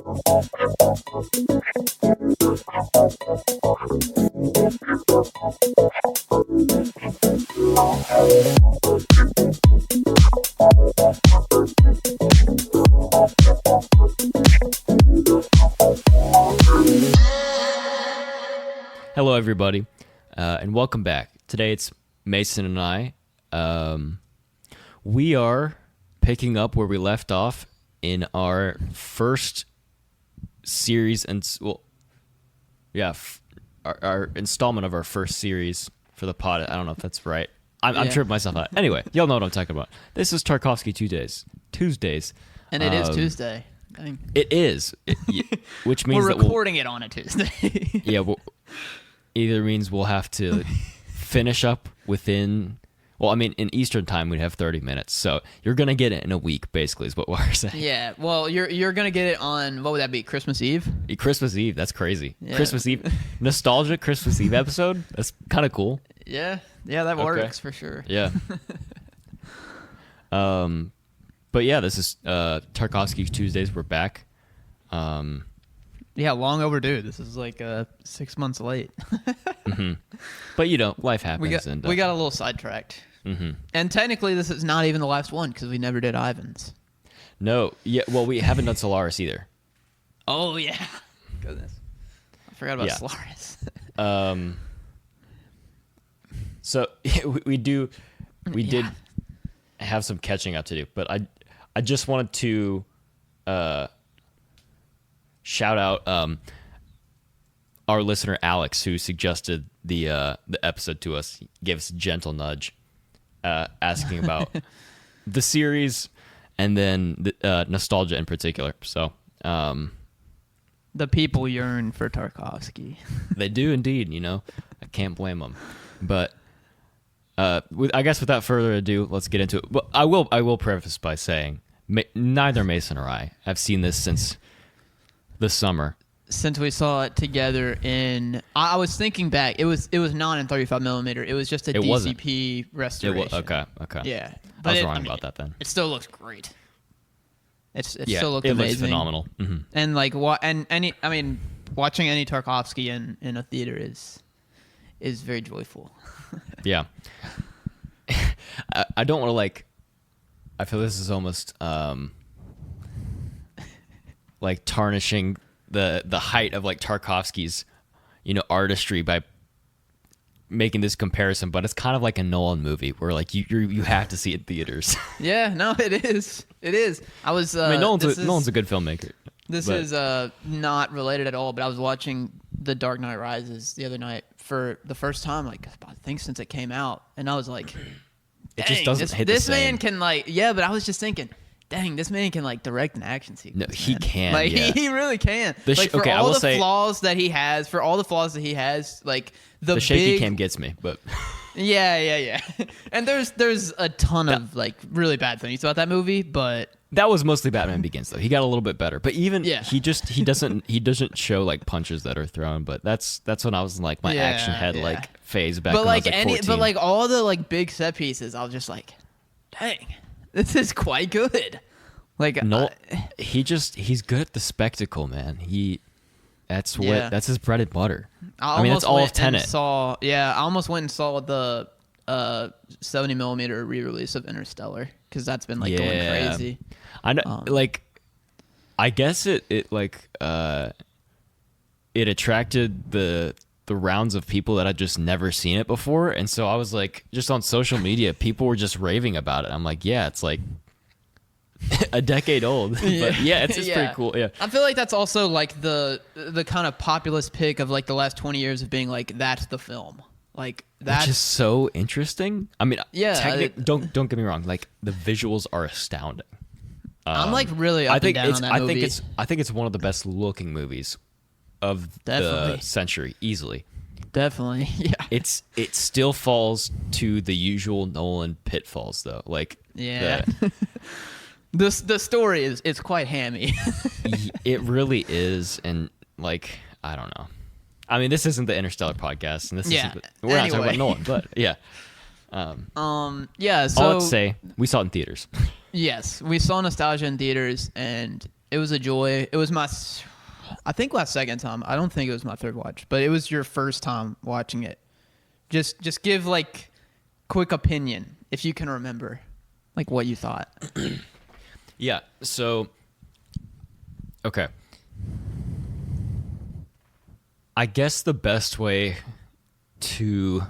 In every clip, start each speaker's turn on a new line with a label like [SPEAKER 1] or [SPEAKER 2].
[SPEAKER 1] Hello, everybody, and welcome back. Today it's Mason and I. We are picking up where we left off in our first series, and our installment of our first series for the pod. I don't know if that's right. I'm tripping myself out. Anyway, y'all know what I'm talking about. This is Tarkovsky Tuesdays.
[SPEAKER 2] And it is Tuesday. I mean,
[SPEAKER 1] it is, which means
[SPEAKER 2] we're recording it on a Tuesday.
[SPEAKER 1] Yeah, either means we'll have to finish up within. Well, I mean, in Eastern time, we'd have 30 minutes. So you're going to get it in a week, basically, is what we're saying.
[SPEAKER 2] Yeah, well, you're going to get it on, what would that be, Christmas Eve?
[SPEAKER 1] Christmas Eve, that's crazy.
[SPEAKER 2] Yeah.
[SPEAKER 1] Christmas Eve, nostalgic Christmas Eve episode? That's kind of cool.
[SPEAKER 2] Yeah, that works for sure.
[SPEAKER 1] Yeah. But yeah, this is Tarkovsky Tuesdays. We're back.
[SPEAKER 2] Yeah, long overdue. This is like 6 months late.
[SPEAKER 1] Mm-hmm. But, life happens.
[SPEAKER 2] We got a little sidetracked.
[SPEAKER 1] Mm-hmm.
[SPEAKER 2] And technically, this is not even the last one because we never did Ivan's.
[SPEAKER 1] No. Yeah. Well, we haven't done Solaris either.
[SPEAKER 2] Oh, yeah. Goodness. I forgot about Solaris.
[SPEAKER 1] So we did have some catching up to do, but I just wanted to shout out our listener Alex, who suggested the episode to us. He gave us a gentle nudge, asking about the series and then the, nostalgia in particular. So
[SPEAKER 2] the people yearn for Tarkovsky.
[SPEAKER 1] They do indeed. I can't blame them. But I guess without further ado, let's get into it. But I will preface by saying neither Mason or I have seen this since the summer.
[SPEAKER 2] Since we saw it together I was thinking back. It was not in 35 millimeter. It was just a DCP restoration.
[SPEAKER 1] Okay.
[SPEAKER 2] Yeah,
[SPEAKER 1] but I was wrong about that then.
[SPEAKER 2] It still looks great. It still looked amazing. It looks
[SPEAKER 1] phenomenal. Mm-hmm.
[SPEAKER 2] And watching any Tarkovsky in a theater is very joyful.
[SPEAKER 1] Yeah. I don't want to I feel this is almost like tarnishing the height of Tarkovsky's artistry by making this comparison, but it's kind of like a Nolan movie where you have to see it in theaters.
[SPEAKER 2] Yeah, no, it is. I was.
[SPEAKER 1] Nolan's a good filmmaker.
[SPEAKER 2] This is not related at all, but I was watching The Dark Knight Rises the other night for the first time, I think since it came out, and I was like,
[SPEAKER 1] it just doesn't hit the same.
[SPEAKER 2] This man can but I was just thinking, dang, this man can direct an action sequence.
[SPEAKER 1] No, he can.
[SPEAKER 2] He really can.
[SPEAKER 1] For all the
[SPEAKER 2] flaws that he has, the
[SPEAKER 1] shaky cam gets me, but
[SPEAKER 2] yeah. And there's a ton of really bad things about that movie, but
[SPEAKER 1] that was mostly Batman Begins though. He got a little bit better, but even he doesn't show punches that are thrown. But that's when I was in my action head phase back. But when I was 14.
[SPEAKER 2] But all the big set pieces, I was just dang, this is quite good.
[SPEAKER 1] He's good at the spectacle, man. That's his bread and butter. That's all of Tenet.
[SPEAKER 2] I almost went and saw the 70 millimeter re-release of Interstellar because that's been going crazy.
[SPEAKER 1] I know, I guess it attracted the rounds of people that had just never seen it before, and so I was just on social media, people were just raving about it. I'm it's a decade old, but it's pretty cool. Yeah,
[SPEAKER 2] I feel that's also the kind of populist pick of the last 20 years of being that's the film. That's
[SPEAKER 1] which is so interesting. Don't get me wrong. The visuals are astounding.
[SPEAKER 2] I'm really up and down on that movie.
[SPEAKER 1] I think it's one of the best looking movies of the century, easily.
[SPEAKER 2] Definitely, yeah.
[SPEAKER 1] It still falls to the usual Nolan pitfalls, though.
[SPEAKER 2] The story is quite hammy.
[SPEAKER 1] It really is, and I don't know. This isn't the Interstellar podcast, and we're not talking about Nolan, but yeah.
[SPEAKER 2] So
[SPEAKER 1] all let's say we saw it in theaters.
[SPEAKER 2] Yes, we saw Nostalgia in theaters, and It was a joy. It was I think my second time. I don't think it was my third watch, but it was your first time watching it. Just give like quick opinion if you can remember, like what you thought.
[SPEAKER 1] Yeah. So, okay. I guess the best way to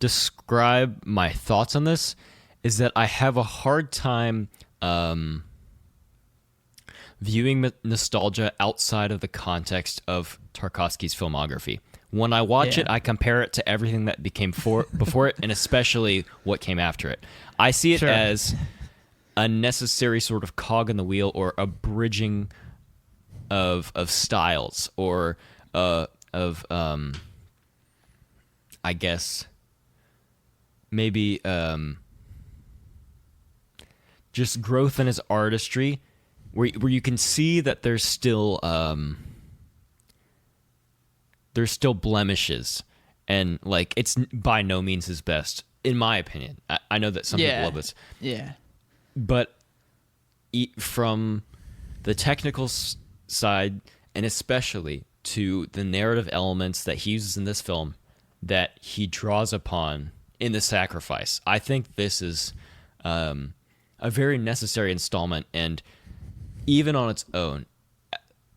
[SPEAKER 1] describe my thoughts on this is that I have a hard time viewing nostalgia outside of the context of Tarkovsky's filmography. When I watch it, I compare it to everything that became before it, and especially what came after it. I see it as a necessary sort of cog in the wheel, or a bridging of styles, or I guess maybe just growth in his artistry, where you can see that there's still blemishes, and like it's by no means his best, in my opinion. I know that some people love this.
[SPEAKER 2] Yeah.
[SPEAKER 1] But from the technical side, and especially to the narrative elements that he uses in this film, that he draws upon in The Sacrifice, I think this is a very necessary installment. And even on its own,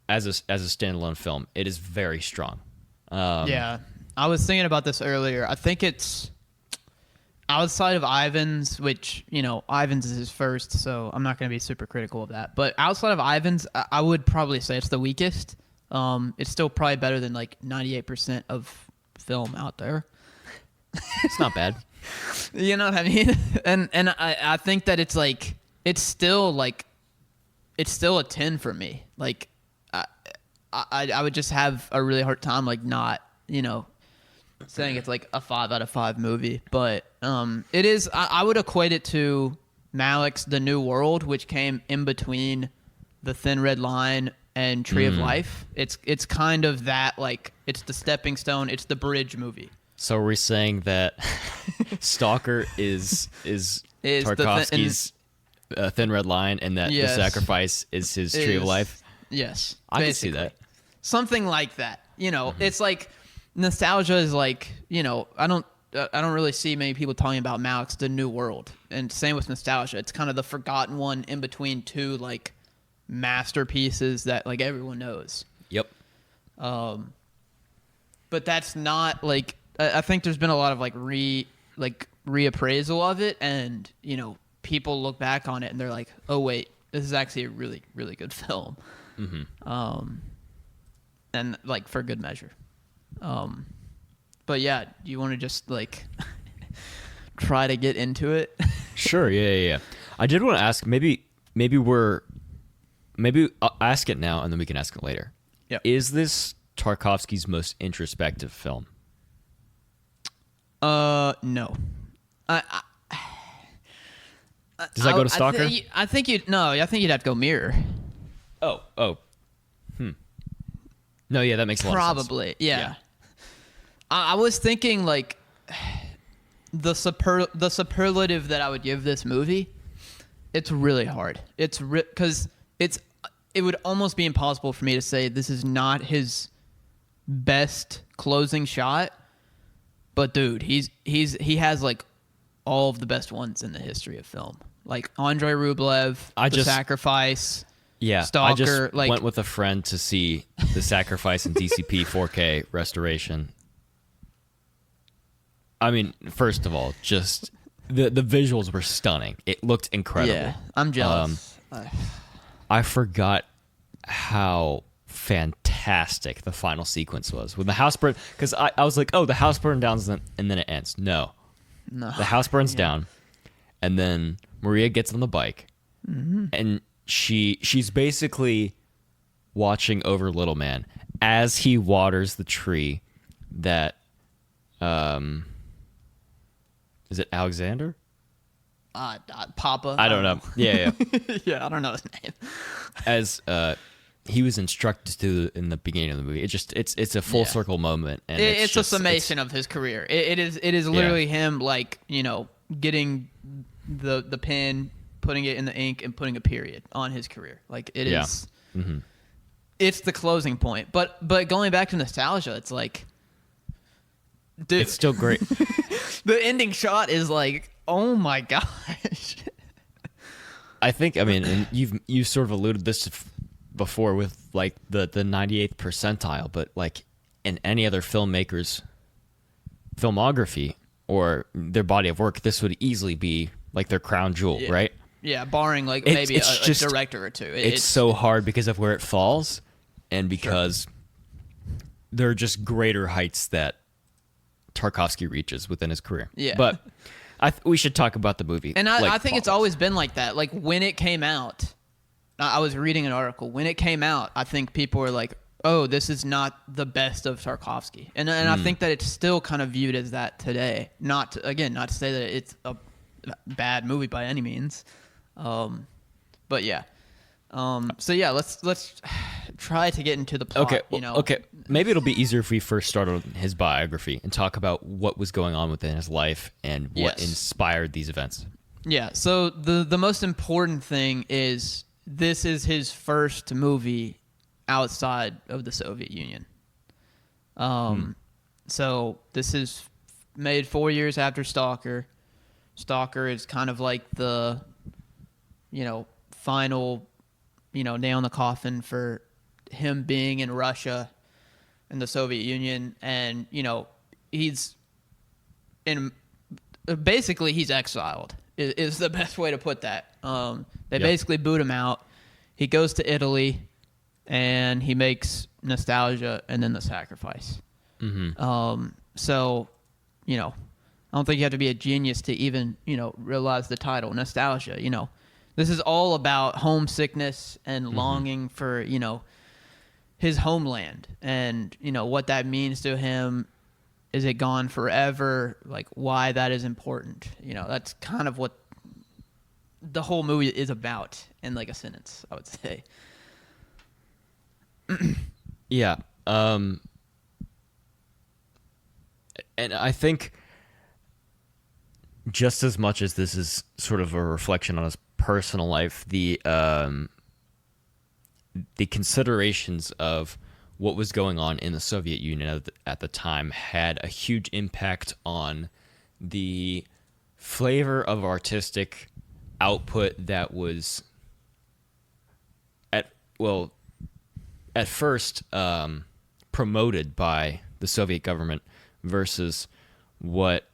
[SPEAKER 1] as a standalone film, it is very strong.
[SPEAKER 2] Yeah, I was thinking about this earlier. I think it's outside of Ivan's, which, you know, Ivan's is his first, so I'm not going to be super critical of that. But outside of Ivan's, I would probably say it's the weakest. It's still probably better than like 98% of film out there.
[SPEAKER 1] It's not bad.
[SPEAKER 2] You know what I mean? And I think that it's like, it's still a 10 for me. Like, I would just have a really hard time, like, not, you know, saying it's like a 5 out of 5 movie. But it is, I would equate it to Malick's The New World, which came in between The Thin Red Line and Tree of Life. It's kind of that, like, it's the stepping stone, it's the bridge movie.
[SPEAKER 1] So are we saying that Stalker is Tarkovsky's Thin Red Line, and that The Sacrifice is his Tree of Life?
[SPEAKER 2] Yes.
[SPEAKER 1] I can see that.
[SPEAKER 2] Something like that. You know, it's like nostalgia is like, you know, I don't really see many people talking about Malick's The New World. And same with nostalgia. It's kind of the forgotten one in between two, like, masterpieces that, like, everyone knows.
[SPEAKER 1] Yep.
[SPEAKER 2] But that's not, like, I think there's been a lot of like reappraisal of it, and, you know, people look back on it and they're like, oh wait, this is actually a really, really good film. And like for good measure. But yeah, do you want to just like try to get into it?
[SPEAKER 1] Sure. Yeah. I did want to ask, maybe I'll ask it now and then we can ask it later.
[SPEAKER 2] Yeah.
[SPEAKER 1] Is this Tarkovsky's most introspective film?
[SPEAKER 2] No.
[SPEAKER 1] Does that go to Stalker?
[SPEAKER 2] I think you'd have to go Mirror.
[SPEAKER 1] Oh. No, yeah, that makes a lot of sense.
[SPEAKER 2] Probably, yeah. I was thinking, like, the superlative that I would give this movie, it's really hard. It's because it would almost be impossible for me to say this is not his best closing shot. But dude, he has like all of the best ones in the history of film. Like Andrei Rublev, The Sacrifice.
[SPEAKER 1] Yeah,
[SPEAKER 2] Stalker,
[SPEAKER 1] I just
[SPEAKER 2] like,
[SPEAKER 1] went with a friend to see The Sacrifice in DCP 4K restoration. I mean, first of all, just the visuals were stunning. It looked incredible.
[SPEAKER 2] Yeah, I'm jealous.
[SPEAKER 1] I forgot how fantastic the final sequence was when the house burned, because I was like, oh, the house burned down and then it ends. No, the house burns down, and then Maria gets on the bike, and she's basically watching over Little Man as he waters the tree that is it Alexander?
[SPEAKER 2] Papa.
[SPEAKER 1] I don't know. Yeah.
[SPEAKER 2] Yeah, I don't know his name.
[SPEAKER 1] As he was instructed to in the beginning of the movie. It's a full circle moment, and
[SPEAKER 2] it's a summation of his career. It is literally him, like, you know, getting the pen, putting it in the ink and putting a period on his career. Like it
[SPEAKER 1] Yeah.
[SPEAKER 2] is, it's the closing point. But going back to nostalgia, it's like, dude,
[SPEAKER 1] It's still great.
[SPEAKER 2] the ending shot is like, oh my gosh.
[SPEAKER 1] I think, I mean, and you sort of alluded this before with like the 98th percentile, but like in any other filmmaker's filmography or their body of work, this would easily be like their crown jewel,
[SPEAKER 2] Yeah.
[SPEAKER 1] right?
[SPEAKER 2] Yeah, barring like
[SPEAKER 1] It's-
[SPEAKER 2] maybe
[SPEAKER 1] it's
[SPEAKER 2] a
[SPEAKER 1] just-
[SPEAKER 2] director or two.
[SPEAKER 1] It's so hard because of where it falls and because there are just greater heights that Tarkovsky reaches within his career.
[SPEAKER 2] Yeah.
[SPEAKER 1] But we should talk about the movie.
[SPEAKER 2] And
[SPEAKER 1] like
[SPEAKER 2] I think it's
[SPEAKER 1] follows.
[SPEAKER 2] always been like that. Like when it came out, I was reading an article. When it came out, I think people were like, "Oh, this is not the best of Tarkovsky," and I think that it's still kind of viewed as that today. Not to say that it's a bad movie by any means, but yeah. So yeah, let's try to get into the plot.
[SPEAKER 1] Okay.
[SPEAKER 2] You know.
[SPEAKER 1] Okay. Maybe it'll be easier if we first start on his biography and talk about what was going on within his life and what
[SPEAKER 2] Yes.
[SPEAKER 1] inspired these events.
[SPEAKER 2] Yeah. So the most important thing is this is his first movie outside of the Soviet Union. So this is made 4 years after Stalker. Stalker is kind of like the, final, nail in the coffin for him being in Russia and the Soviet Union. And, he's exiled is the best way to put that. They basically boot him out. He goes to Italy and he makes Nostalgia and then The Sacrifice. So, I don't think you have to be a genius to even, realize the title, Nostalgia. This is all about homesickness and longing for, his homeland and, what that means to him. Is it gone forever? Like, why that is important. That's kind of what the whole movie is about in like a sentence, I would say.
[SPEAKER 1] Yeah. And I think just as much as this is sort of a reflection on his personal life, the considerations of what was going on in the Soviet Union at the time had a huge impact on the flavor of artistic output that was at first promoted by the Soviet government versus what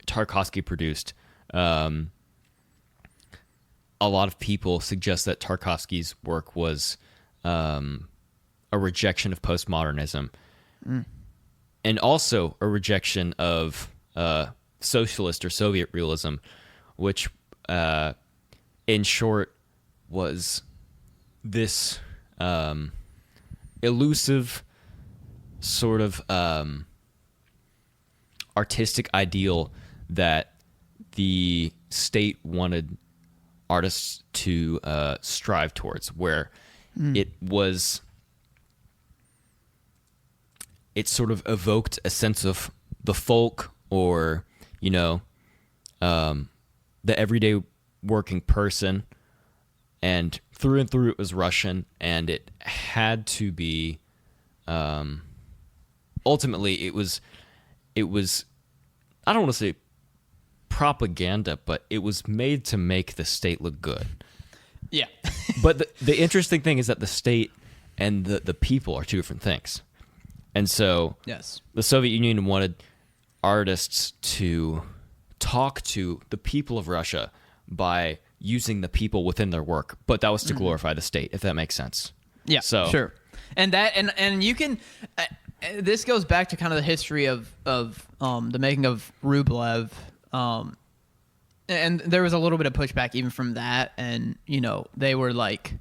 [SPEAKER 1] Tarkovsky produced. A lot of people suggest that Tarkovsky's work was a rejection of postmodernism and also a rejection of socialist or Soviet realism, which in short was this elusive sort of artistic ideal that the state wanted artists to strive towards, where it sort of evoked a sense of the folk or, the everyday working person. And through it was Russian, and it had to be, ultimately it was, I don't want to say propaganda, but it was made to make the state look good.
[SPEAKER 2] Yeah.
[SPEAKER 1] But the interesting thing is that the state and the people are two different things. And so
[SPEAKER 2] Yes.
[SPEAKER 1] the Soviet Union wanted artists to talk to the people of Russia by using the people within their work, but that was to glorify the state, if that makes sense.
[SPEAKER 2] Yeah,
[SPEAKER 1] So
[SPEAKER 2] sure. And that and you can this goes back to kind of the history of the making of Rublev, and there was a little bit of pushback even from that, and they were like,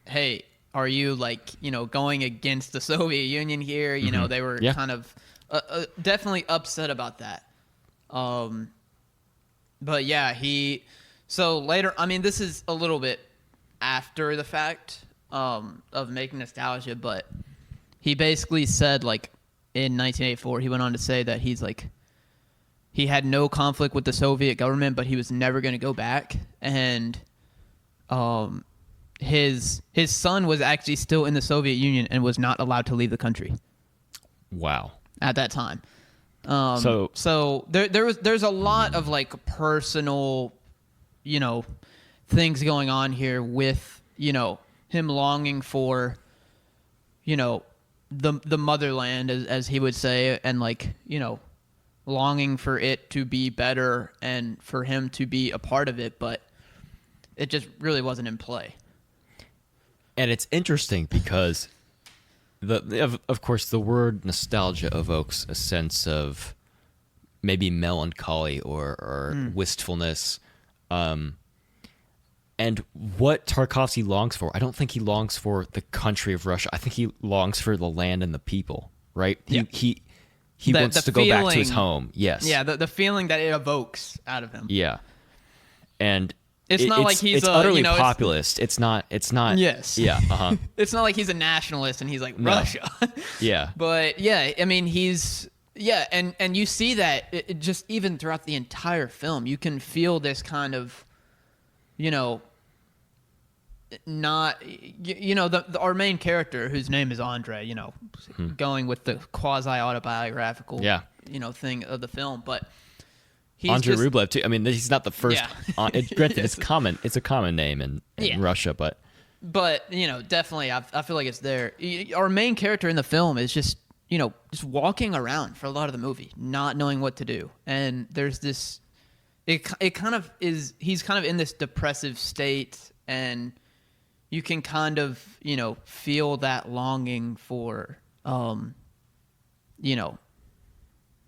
[SPEAKER 2] hey, are you like going against the Soviet Union here? They were kind of definitely upset about that. But yeah, so later, I mean, this is a little bit after the fact of making Nostalgia, but he basically said, like, in 1984, he went on to say that he's like, he had no conflict with the Soviet government, but he was never going to go back. And his son was actually still in the Soviet Union and was not allowed to leave the country.
[SPEAKER 1] Wow.
[SPEAKER 2] At that time.
[SPEAKER 1] So
[SPEAKER 2] there's a lot of like personal, things going on here with, him longing for, the motherland, as he would say, and like, longing for it to be better and for him to be a part of it, but it just really wasn't in play.
[SPEAKER 1] And it's interesting because of course the word nostalgia evokes a sense of maybe melancholy or wistfulness. And what Tarkovsky longs for, I don't think he longs for the country of Russia. I think he longs for the land and the people, right?
[SPEAKER 2] Yeah.
[SPEAKER 1] He wants to go back to his home. Yes.
[SPEAKER 2] Yeah, the feeling that it evokes out of him.
[SPEAKER 1] Yeah. And
[SPEAKER 2] it's not like he's
[SPEAKER 1] utterly populist. It's not.
[SPEAKER 2] Yes.
[SPEAKER 1] Yeah. Uh-huh.
[SPEAKER 2] It's not like he's a nationalist and he's like Russia.
[SPEAKER 1] Yeah.
[SPEAKER 2] But yeah, I mean, and you see that it just even throughout the entire film, you can feel this kind of, our main character, whose name is Andrei, going with the quasi autobiographical, thing of the film, but he's
[SPEAKER 1] Andrei Rublev too. I mean, he's not the first.
[SPEAKER 2] Yeah.
[SPEAKER 1] Granted, it's common. It's a common name in Russia, but
[SPEAKER 2] definitely, I feel like it's there. Our main character in the film is just walking around for a lot of the movie, not knowing what to do, and there's this. It kind of is. He's kind of in this depressive state, and you can kind of feel that longing for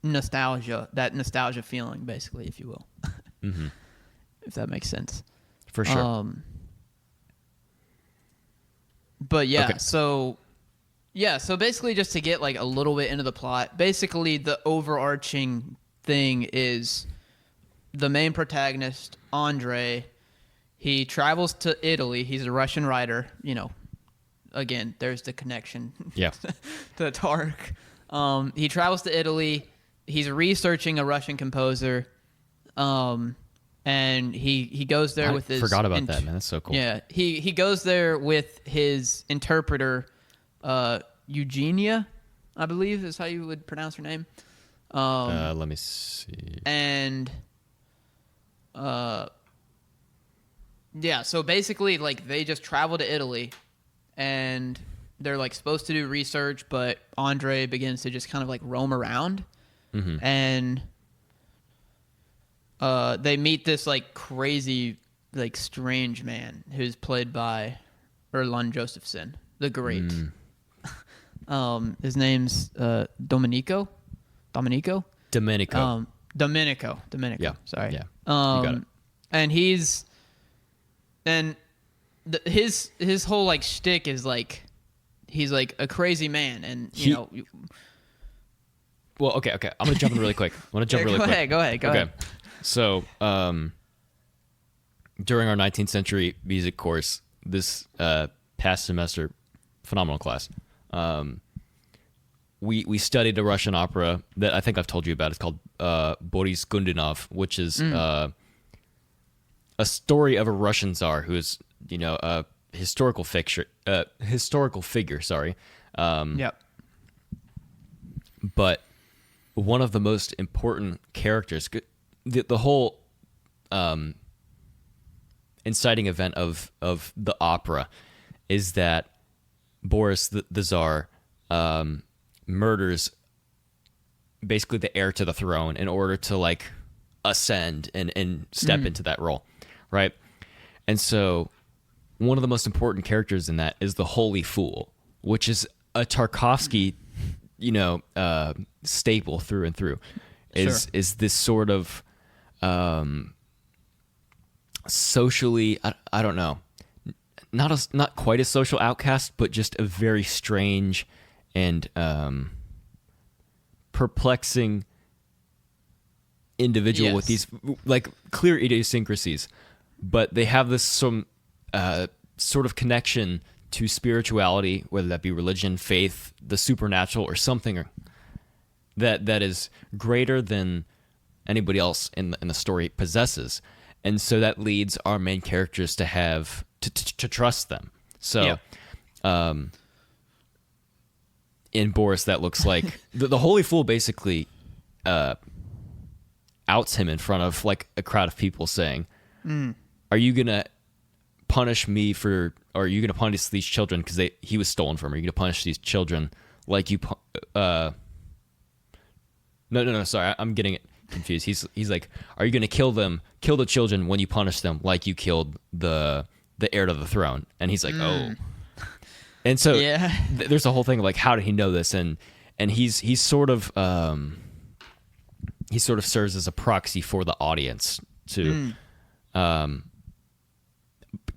[SPEAKER 2] nostalgia, that nostalgia feeling, basically, if you will.
[SPEAKER 1] Mm-hmm.
[SPEAKER 2] If that makes sense.
[SPEAKER 1] For sure.
[SPEAKER 2] But yeah,
[SPEAKER 1] Okay.
[SPEAKER 2] so basically, just to get like a little bit into the plot, basically the overarching thing is the main protagonist, Andrei. He travels to Italy. He's a Russian writer. Again, there's the connection.
[SPEAKER 1] Yeah.
[SPEAKER 2] To Tark. He travels to Italy. He's researching a Russian composer. And he goes there with his...
[SPEAKER 1] forgot about that, man. That's so cool.
[SPEAKER 2] Yeah. He goes there with his interpreter, Eugenia, I believe is how you would pronounce her name.
[SPEAKER 1] Let me see.
[SPEAKER 2] And... so basically, like, they just travel to Italy, and they're, like, supposed to do research, but Andrei begins to just kind of, like, roam around, and they meet this, like, crazy, like, strange man who's played by Erland Josephson, the Great. His name's Domenico.
[SPEAKER 1] Domenico. Yeah.
[SPEAKER 2] Sorry.
[SPEAKER 1] Yeah. You got it.
[SPEAKER 2] And his whole like shtick is like he's like a crazy man, and
[SPEAKER 1] Well, okay. I'm gonna jump in really quick. Go
[SPEAKER 2] ahead.
[SPEAKER 1] So, during our 19th century music course, this past semester, phenomenal class, we studied a Russian opera that I think I've told you about. It's called Boris Godunov, which is a story of a Russian czar who is, a historical figure. Sorry.
[SPEAKER 2] Yep.
[SPEAKER 1] But one of the most important characters, the whole inciting event of the opera is that Boris the Tsar murders basically the heir to the throne in order to like ascend and step into that role, right? And so one of the most important characters in that is the Holy Fool, which is a Tarkovsky, staple through and through. Is this sort of socially, I don't know, not quite a social outcast, but just a very strange and perplexing individual with these like clear idiosyncrasies, but they have this some sort of connection to spirituality, whether that be religion, faith, the supernatural, or something that is greater than anybody else in the story possesses, and so that leads our main characters to have to trust them. So, in Boris, that looks like the Holy Fool basically outs him in front of like a crowd of people, saying, "Are you gonna punish me for? Or are you gonna punish these children because he was stolen from? Are you gonna punish these children like you?" No. Sorry, I'm getting it confused. He's like, "Are you gonna kill the children when you punish them like you killed the heir to the throne?" And he's like, "Oh." And so there's a whole thing like, how did he know this? And he's sort of he sort of serves as a proxy for the audience to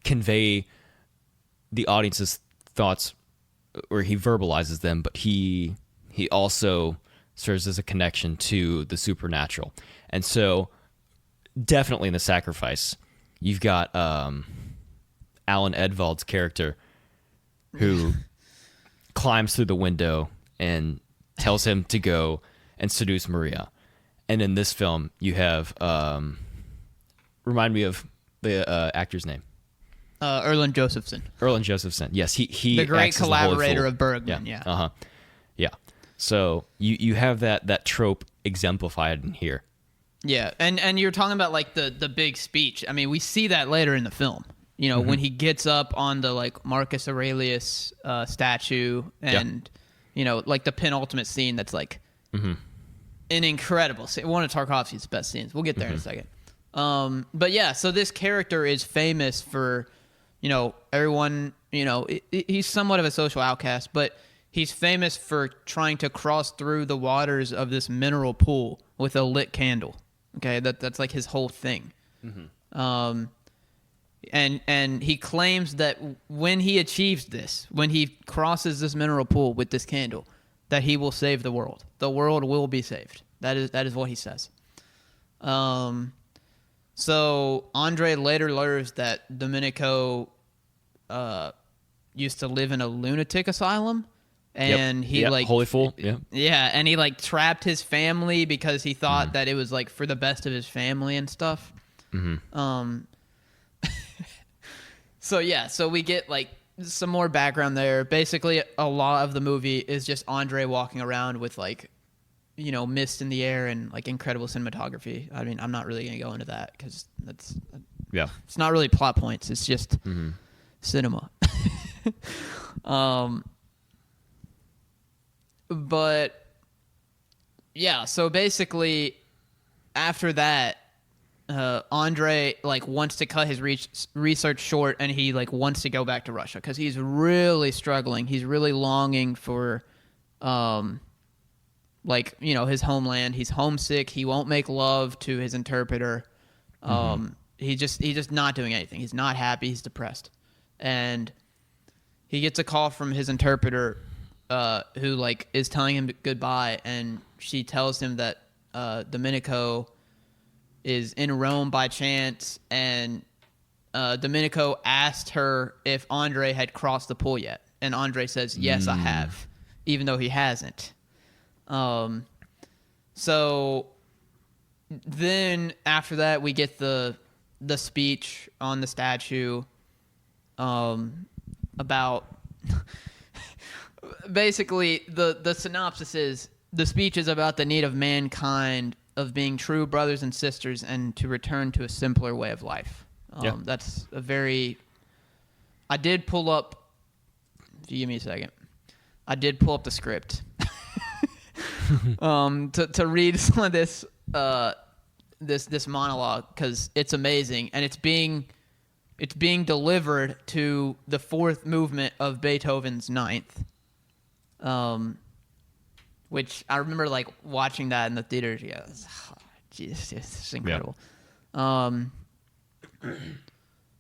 [SPEAKER 1] convey the audience's thoughts, or he verbalizes them, but he also serves as a connection to the supernatural. And so definitely in The Sacrifice, you've got Alan Edvald's character who climbs through the window and tells him to go and seduce Maria. And in this film, you have remind me of the actor's name.
[SPEAKER 2] Erland Josephson.
[SPEAKER 1] Erland Josephson. Yes, he
[SPEAKER 2] the great
[SPEAKER 1] acts as the Holy
[SPEAKER 2] collaborator
[SPEAKER 1] Fool.
[SPEAKER 2] of Bergman. Yeah.
[SPEAKER 1] Yeah. So you have that trope exemplified in here.
[SPEAKER 2] Yeah, and you're talking about like the big speech. I mean, we see that later in the film. You know, when he gets up on the like Marcus Aurelius statue, and you know, like the penultimate scene that's like an incredible scene. One of Tarkovsky's best scenes. We'll get there in a second. But yeah, so this character is famous for, you know, everyone, you know, he's somewhat of a social outcast, but he's famous for trying to cross through the waters of this mineral pool with a lit candle. Okay, that's like his whole thing. And he claims that when he achieves this, when he crosses this mineral pool with this candle, that he will save the world. The world will be saved. That is what he says. So Andrei later learns that Domenico used to live in a lunatic asylum, and he like
[SPEAKER 1] Holy Fool,
[SPEAKER 2] and he like trapped his family because he thought that it was like for the best of his family and stuff. So we get like some more background there. Basically, a lot of the movie is just Andrei walking around with like, you know, mist in the air and like incredible cinematography. I mean, I'm not really gonna go into that because it's not really plot points. It's just cinema. But yeah, so basically after that, Andrei like wants to cut his research short, and he like wants to go back to Russia because he's really struggling. He's really longing for like, you know, his homeland. He's homesick. He won't make love to his interpreter. He's just not doing anything. He's not happy. He's depressed. And he gets a call from his interpreter, who like is telling him goodbye, and she tells him that Domenico is in Rome by chance, and Domenico asked her if Andrei had crossed the pool yet, and Andrei says, "Yes, I have," even though he hasn't. So then after that, we get the speech on the statue, about basically the synopsis is the speech is about the need of mankind of being true brothers and sisters and to return to a simpler way of life. That's a very. I did pull up. If you give me a second, I did pull up the script. To read some of this this monologue because it's amazing, and it's being delivered to the fourth movement of Beethoven's Ninth, which I remember like watching that in the theater. Yeah, Jesus, it's incredible. Yeah.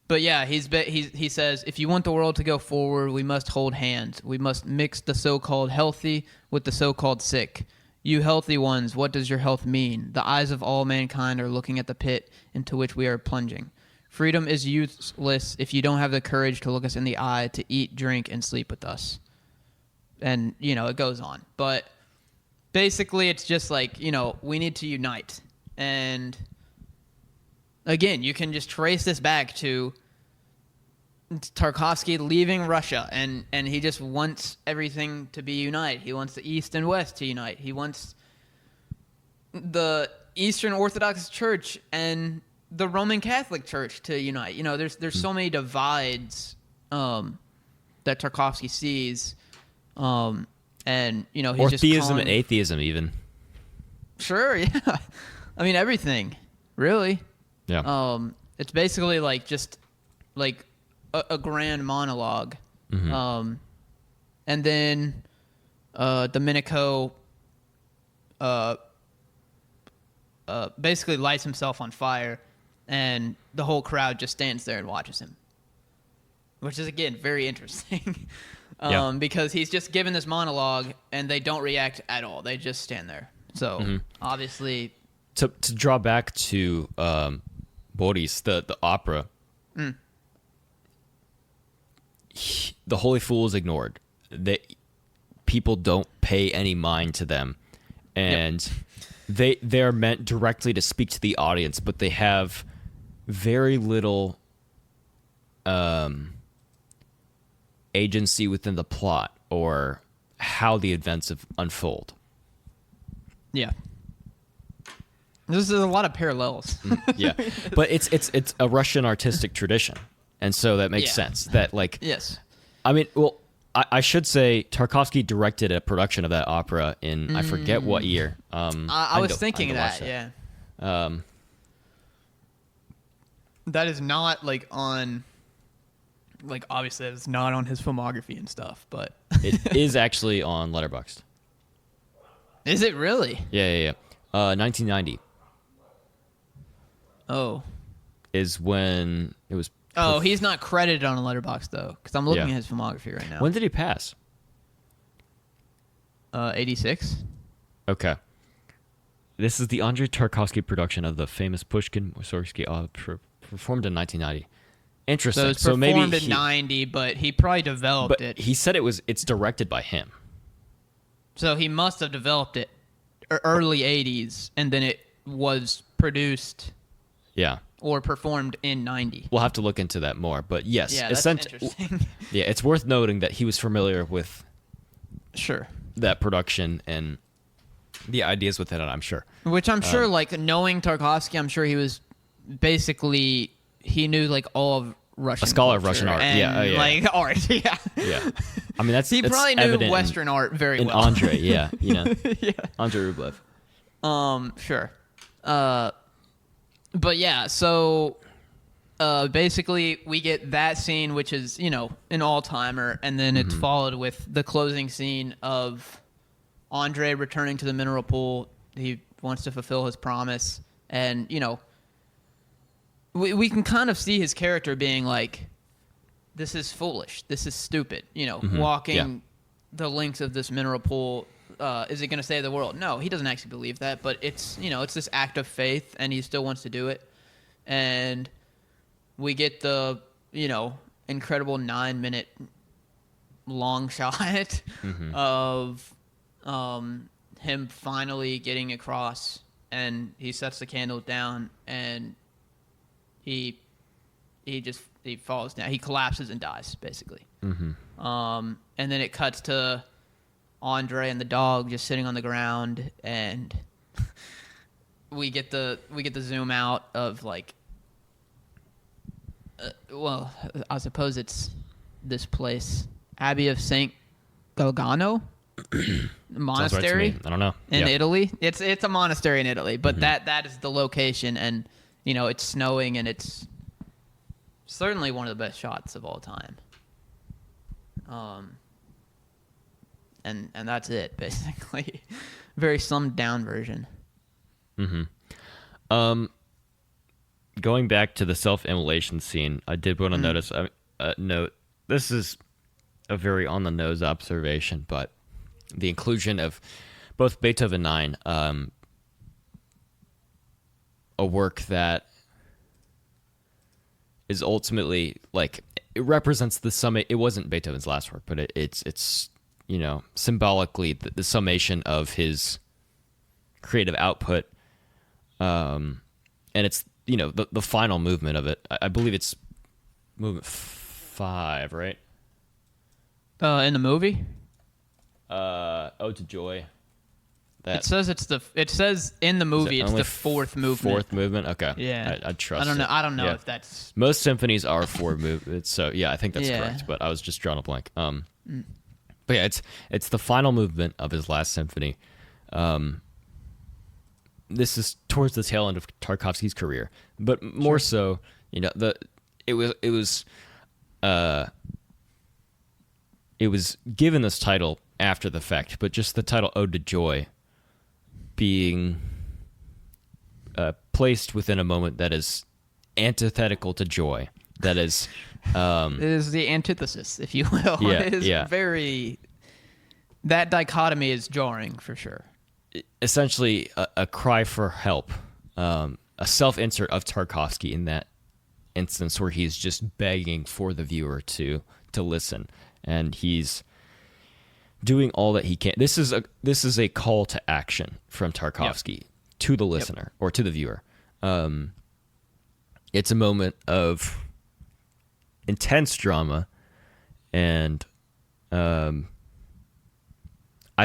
[SPEAKER 2] But yeah, he says, if you want the world to go forward, we must hold hands. We must mix the so-called healthy with the so-called sick. You healthy ones, what does your health mean? The eyes of all mankind are looking at the pit into which we are plunging. Freedom is useless if you don't have the courage to look us in the eye, to eat, drink, and sleep with us. And, you know, it goes on. But basically, it's just like, you know, we need to unite. And again, you can just trace this back to Tarkovsky leaving Russia, and he just wants everything to be unite. He wants the East and West to unite. He wants the Eastern Orthodox Church and the Roman Catholic Church to unite. There's so many divides that Tarkovsky sees, and he's
[SPEAKER 1] or
[SPEAKER 2] just
[SPEAKER 1] theism and atheism even.
[SPEAKER 2] Sure, yeah. I mean everything, really.
[SPEAKER 1] Yeah.
[SPEAKER 2] It's basically like just like a grand monologue, and then Domenico basically lights himself on fire, and the whole crowd just stands there and watches him, which is again very interesting, because he's just given this monologue and they don't react at all. They just stand there. So obviously,
[SPEAKER 1] to draw back to Boris, the opera, the Holy Fool is ignored. People don't pay any mind to them, and they're meant directly to speak to the audience, but they have very little agency within the plot or how the events unfold.
[SPEAKER 2] Yeah. There's a lot of parallels.
[SPEAKER 1] Yeah, but it's a Russian artistic tradition, and so that makes sense. That
[SPEAKER 2] yes.
[SPEAKER 1] I mean, well, I should say Tarkovsky directed a production of that opera in I forget what year.
[SPEAKER 2] I was thinking that. Yeah. That is not obviously it's not on his filmography and stuff, but
[SPEAKER 1] it is actually on Letterboxd.
[SPEAKER 2] Is it really?
[SPEAKER 1] Yeah. 1990.
[SPEAKER 2] Oh.
[SPEAKER 1] Is when it was.
[SPEAKER 2] Oh, he's not credited on a Letterboxd though, because I'm looking at his filmography right now.
[SPEAKER 1] When did he pass?
[SPEAKER 2] 86.
[SPEAKER 1] Okay. This is the Andrei Tarkovsky production of the famous Pushkin Mussorgsky opera performed in 1990. Interesting.
[SPEAKER 2] So it was performed in 90, but he probably developed it.
[SPEAKER 1] He said it's directed by him.
[SPEAKER 2] So he must have developed it early 80s, and then it was produced.
[SPEAKER 1] Yeah.
[SPEAKER 2] Or performed in 90.
[SPEAKER 1] We'll have to look into that more, but yes.
[SPEAKER 2] Yeah, that's interesting.
[SPEAKER 1] Yeah, it's worth noting that he was familiar with that production and the ideas within it, I'm sure.
[SPEAKER 2] Which I'm sure, knowing Tarkovsky, I'm sure he was basically, he knew, all of Russian
[SPEAKER 1] a scholar of
[SPEAKER 2] culture
[SPEAKER 1] Russian art.
[SPEAKER 2] And, art, yeah.
[SPEAKER 1] Yeah. I mean,
[SPEAKER 2] he probably knew Western art very well.
[SPEAKER 1] Andrei, yeah.
[SPEAKER 2] Yeah.
[SPEAKER 1] Andrei Rublev.
[SPEAKER 2] Sure. But yeah, so basically we get that scene, which is, an all-timer, and then it's followed with the closing scene of Andrei returning to the mineral pool. He wants to fulfill his promise, and, we can kind of see his character being like, this is foolish, this is stupid, walking the lengths of this mineral pool. Is it going to save the world? No, he doesn't actually believe that, but it's, it's this act of faith, and he still wants to do it. And we get the, incredible 9-minute long shot of him finally getting across, and he sets the candle down, and he falls down. He collapses and dies, basically. And then it cuts to Andrei and the dog just sitting on the ground, and we get the zoom out of I suppose it's this place, Abbey of Saint Galgano monastery.
[SPEAKER 1] Right, I don't know.
[SPEAKER 2] In Italy, it's a monastery in Italy, but that is the location, and it's snowing, and it's certainly one of the best shots of all time. And that's it, basically. Very summed down version.
[SPEAKER 1] Going back to the self-immolation scene, I did want to note, this is a very on-the-nose observation, but the inclusion of both Beethoven 9, a work that is ultimately, it represents the summation. It wasn't Beethoven's last work, but it's symbolically the summation of his creative output. and it's the final movement of it. I believe it's movement 5, right?
[SPEAKER 2] In the movie,
[SPEAKER 1] Ode to Joy.
[SPEAKER 2] it says in the movie it's the 4th movement.
[SPEAKER 1] 4th movement. Okay.
[SPEAKER 2] Yeah,
[SPEAKER 1] I trust.
[SPEAKER 2] I don't know
[SPEAKER 1] Yeah.
[SPEAKER 2] if that's
[SPEAKER 1] Most symphonies are 4 movements, so yeah, I think that's
[SPEAKER 2] Yeah.
[SPEAKER 1] correct. But I was just drawing a blank. But yeah, it's the final movement of his last symphony. This is towards the tail end of Tarkovsky's career, but more so, it was given this title after the fact, but just the title Ode to Joy being placed within a moment that is antithetical to joy. That is,
[SPEAKER 2] it is the antithesis, if you will.
[SPEAKER 1] Yeah,
[SPEAKER 2] It is
[SPEAKER 1] yeah.
[SPEAKER 2] that dichotomy is jarring for sure.
[SPEAKER 1] essentially a cry for help, a self-insert of Tarkovsky in that instance where he's just begging for the viewer to listen, and he's doing all that he can. This is a call to action from Tarkovsky to the listener or to the viewer. It's a moment of intense drama, and I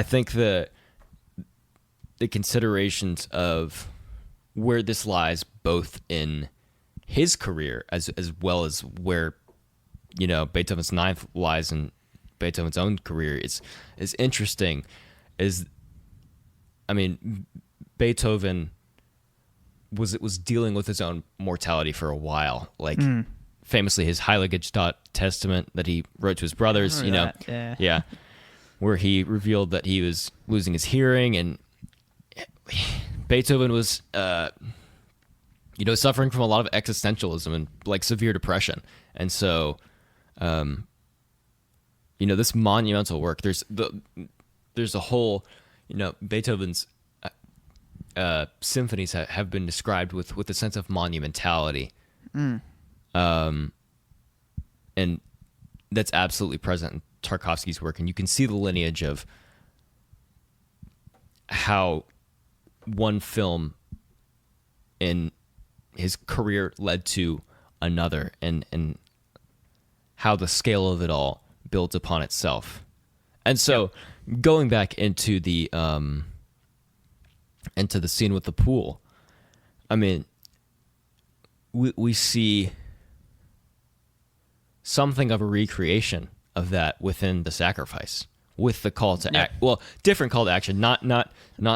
[SPEAKER 1] think the considerations of where this lies both in his career as well as where Beethoven's Ninth lies in Beethoven's own career is interesting. Beethoven was dealing with his own mortality for a while, like famously his Heilige Testament that he wrote to his brothers,
[SPEAKER 2] Yeah.
[SPEAKER 1] where he revealed that he was losing his hearing, and Beethoven was suffering from a lot of existentialism and like severe depression. And so this monumental work, there's a whole, Beethoven's symphonies have been described with a sense of monumentality. And that's absolutely present in Tarkovsky's work, and you can see the lineage of how one film in his career led to another, and how the scale of it all builds upon itself. And so going back into the scene with the pool, we see something of a recreation of that within the sacrifice, with the call to act. Well, different call to action, not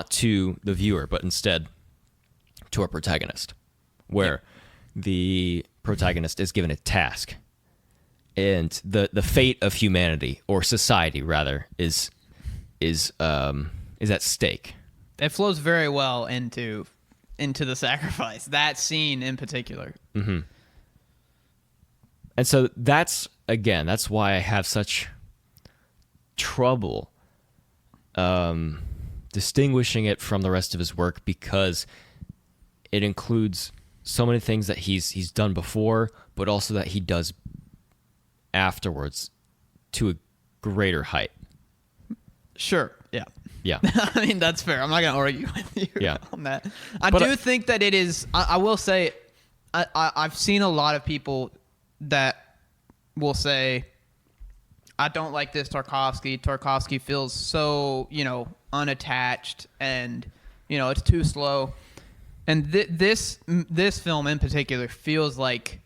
[SPEAKER 1] to the viewer, but instead to our protagonist, where the protagonist is given a task, and the fate of humanity, or society rather, is at stake.
[SPEAKER 2] It flows very well into the sacrifice, that scene in particular.
[SPEAKER 1] Mm-hmm. And so that's why I have such trouble distinguishing it from the rest of his work, because it includes so many things that he's done before, but also that he does afterwards to a greater height.
[SPEAKER 2] Sure. Yeah.
[SPEAKER 1] Yeah.
[SPEAKER 2] That's fair. I'm not going to argue with you on that. I do think that it is. I will say, I've seen a lot of people that will say, I don't like this Tarkovsky. Tarkovsky feels so, unattached, and, it's too slow. And this film in particular feels like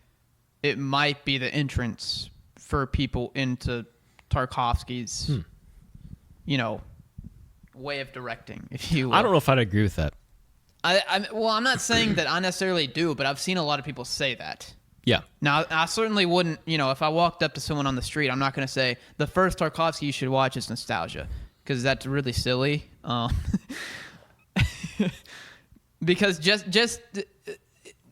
[SPEAKER 2] it might be the entrance for people into Tarkovsky's, way of directing, if you will.
[SPEAKER 1] I don't know if I'd agree with that.
[SPEAKER 2] I'm not saying that I necessarily do, but I've seen a lot of people say that.
[SPEAKER 1] Yeah.
[SPEAKER 2] Now, I certainly wouldn't, if I walked up to someone on the street, I'm not going to say, the first Tarkovsky you should watch is Nostalgia, because that's really silly. Because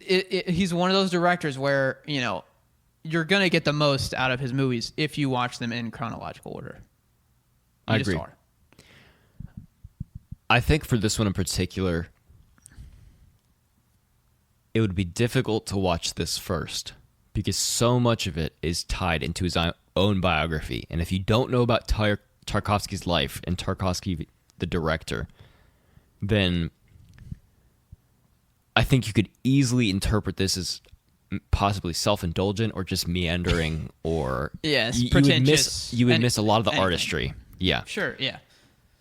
[SPEAKER 2] he's one of those directors where, you're going to get the most out of his movies if you watch them in chronological order.
[SPEAKER 1] I agree. I think for this one in particular, it would be difficult to watch this first, because so much of it is tied into his own biography. And if you don't know about Tarkovsky's life and Tarkovsky, the director, then I think you could easily interpret this as possibly self-indulgent or just meandering, or
[SPEAKER 2] Yes,
[SPEAKER 1] you would
[SPEAKER 2] pretentious.
[SPEAKER 1] miss a lot of the
[SPEAKER 2] anything.
[SPEAKER 1] artistry. Yeah.
[SPEAKER 2] Sure, yeah.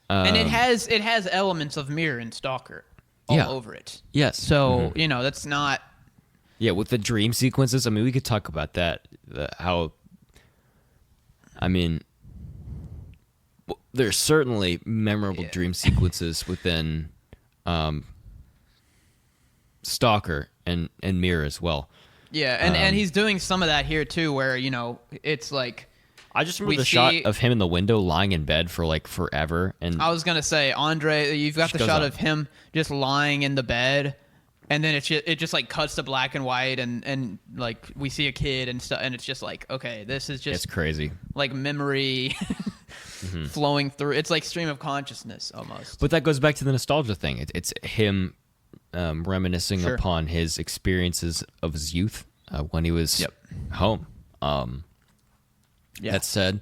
[SPEAKER 2] And it has elements of Mirror and Stalker all
[SPEAKER 1] Yeah.
[SPEAKER 2] over it.
[SPEAKER 1] Yes.
[SPEAKER 2] So, that's not...
[SPEAKER 1] Yeah, with the dream sequences, I mean, we could talk about that. There's certainly memorable dream sequences within Stalker and Mirror as well.
[SPEAKER 2] Yeah, and he's doing some of that here too, where, it's like...
[SPEAKER 1] I just remember the shot of him in the window lying in bed for like forever. And
[SPEAKER 2] I was going to say, Andrei, you've got the shot of him just lying in the bed, and then it just like cuts to black and white, and like we see a kid and stuff, and it's just like, okay, this is just
[SPEAKER 1] it's crazy.
[SPEAKER 2] Like memory flowing through. It's like stream of consciousness almost.
[SPEAKER 1] But that goes back to the nostalgia thing. It's him reminiscing upon his experiences of his youth when he was home. That said,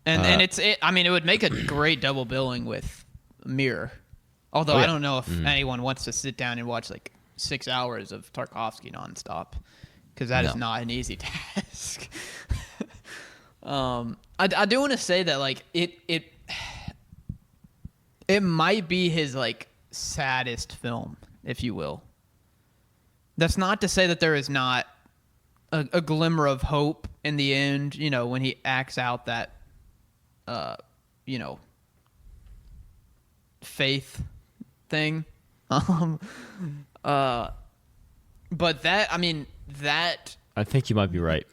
[SPEAKER 2] and it would make a great double billing with Mirror. Although I don't know if anyone wants to sit down and watch like 6 hours of Tarkovsky nonstop, because that is not an easy task. I do want to say that like it might be his like saddest film, if you will. That's not to say that there is not a glimmer of hope in the end, when he acts out that, faith thing. But that
[SPEAKER 1] I think you might be right.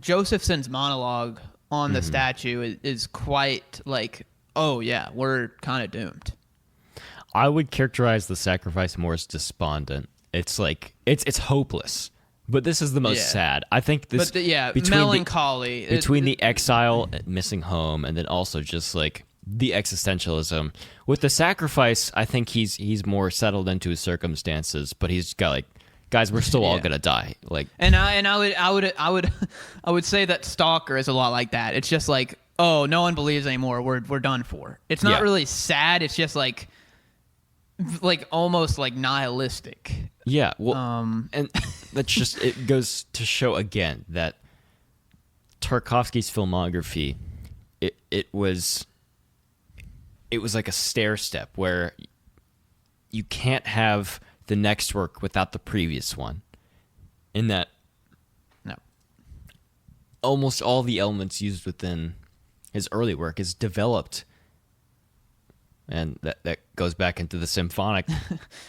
[SPEAKER 2] Josephson's monologue on the statue is quite like, oh yeah, we're kind of doomed.
[SPEAKER 1] I would characterize the sacrifice more as despondent. It's like it's hopeless. But this is the most sad. I think this
[SPEAKER 2] melancholy
[SPEAKER 1] between the exile, missing home, and then also just like the existentialism. With the sacrifice, I think he's more settled into his circumstances, but he's got like, guys, we're still all gonna die. Like,
[SPEAKER 2] I would say that Stalker is a lot like that. It's just like, oh, no one believes anymore. We're done for. It's not really sad. It's just like almost like nihilistic.
[SPEAKER 1] Yeah, well, and that's just, it goes to show again that Tarkovsky's filmography, it was like a stair step where you can't have the next work without the previous one. In that, almost all the elements used within his early work is developed. And that goes back into the symphonic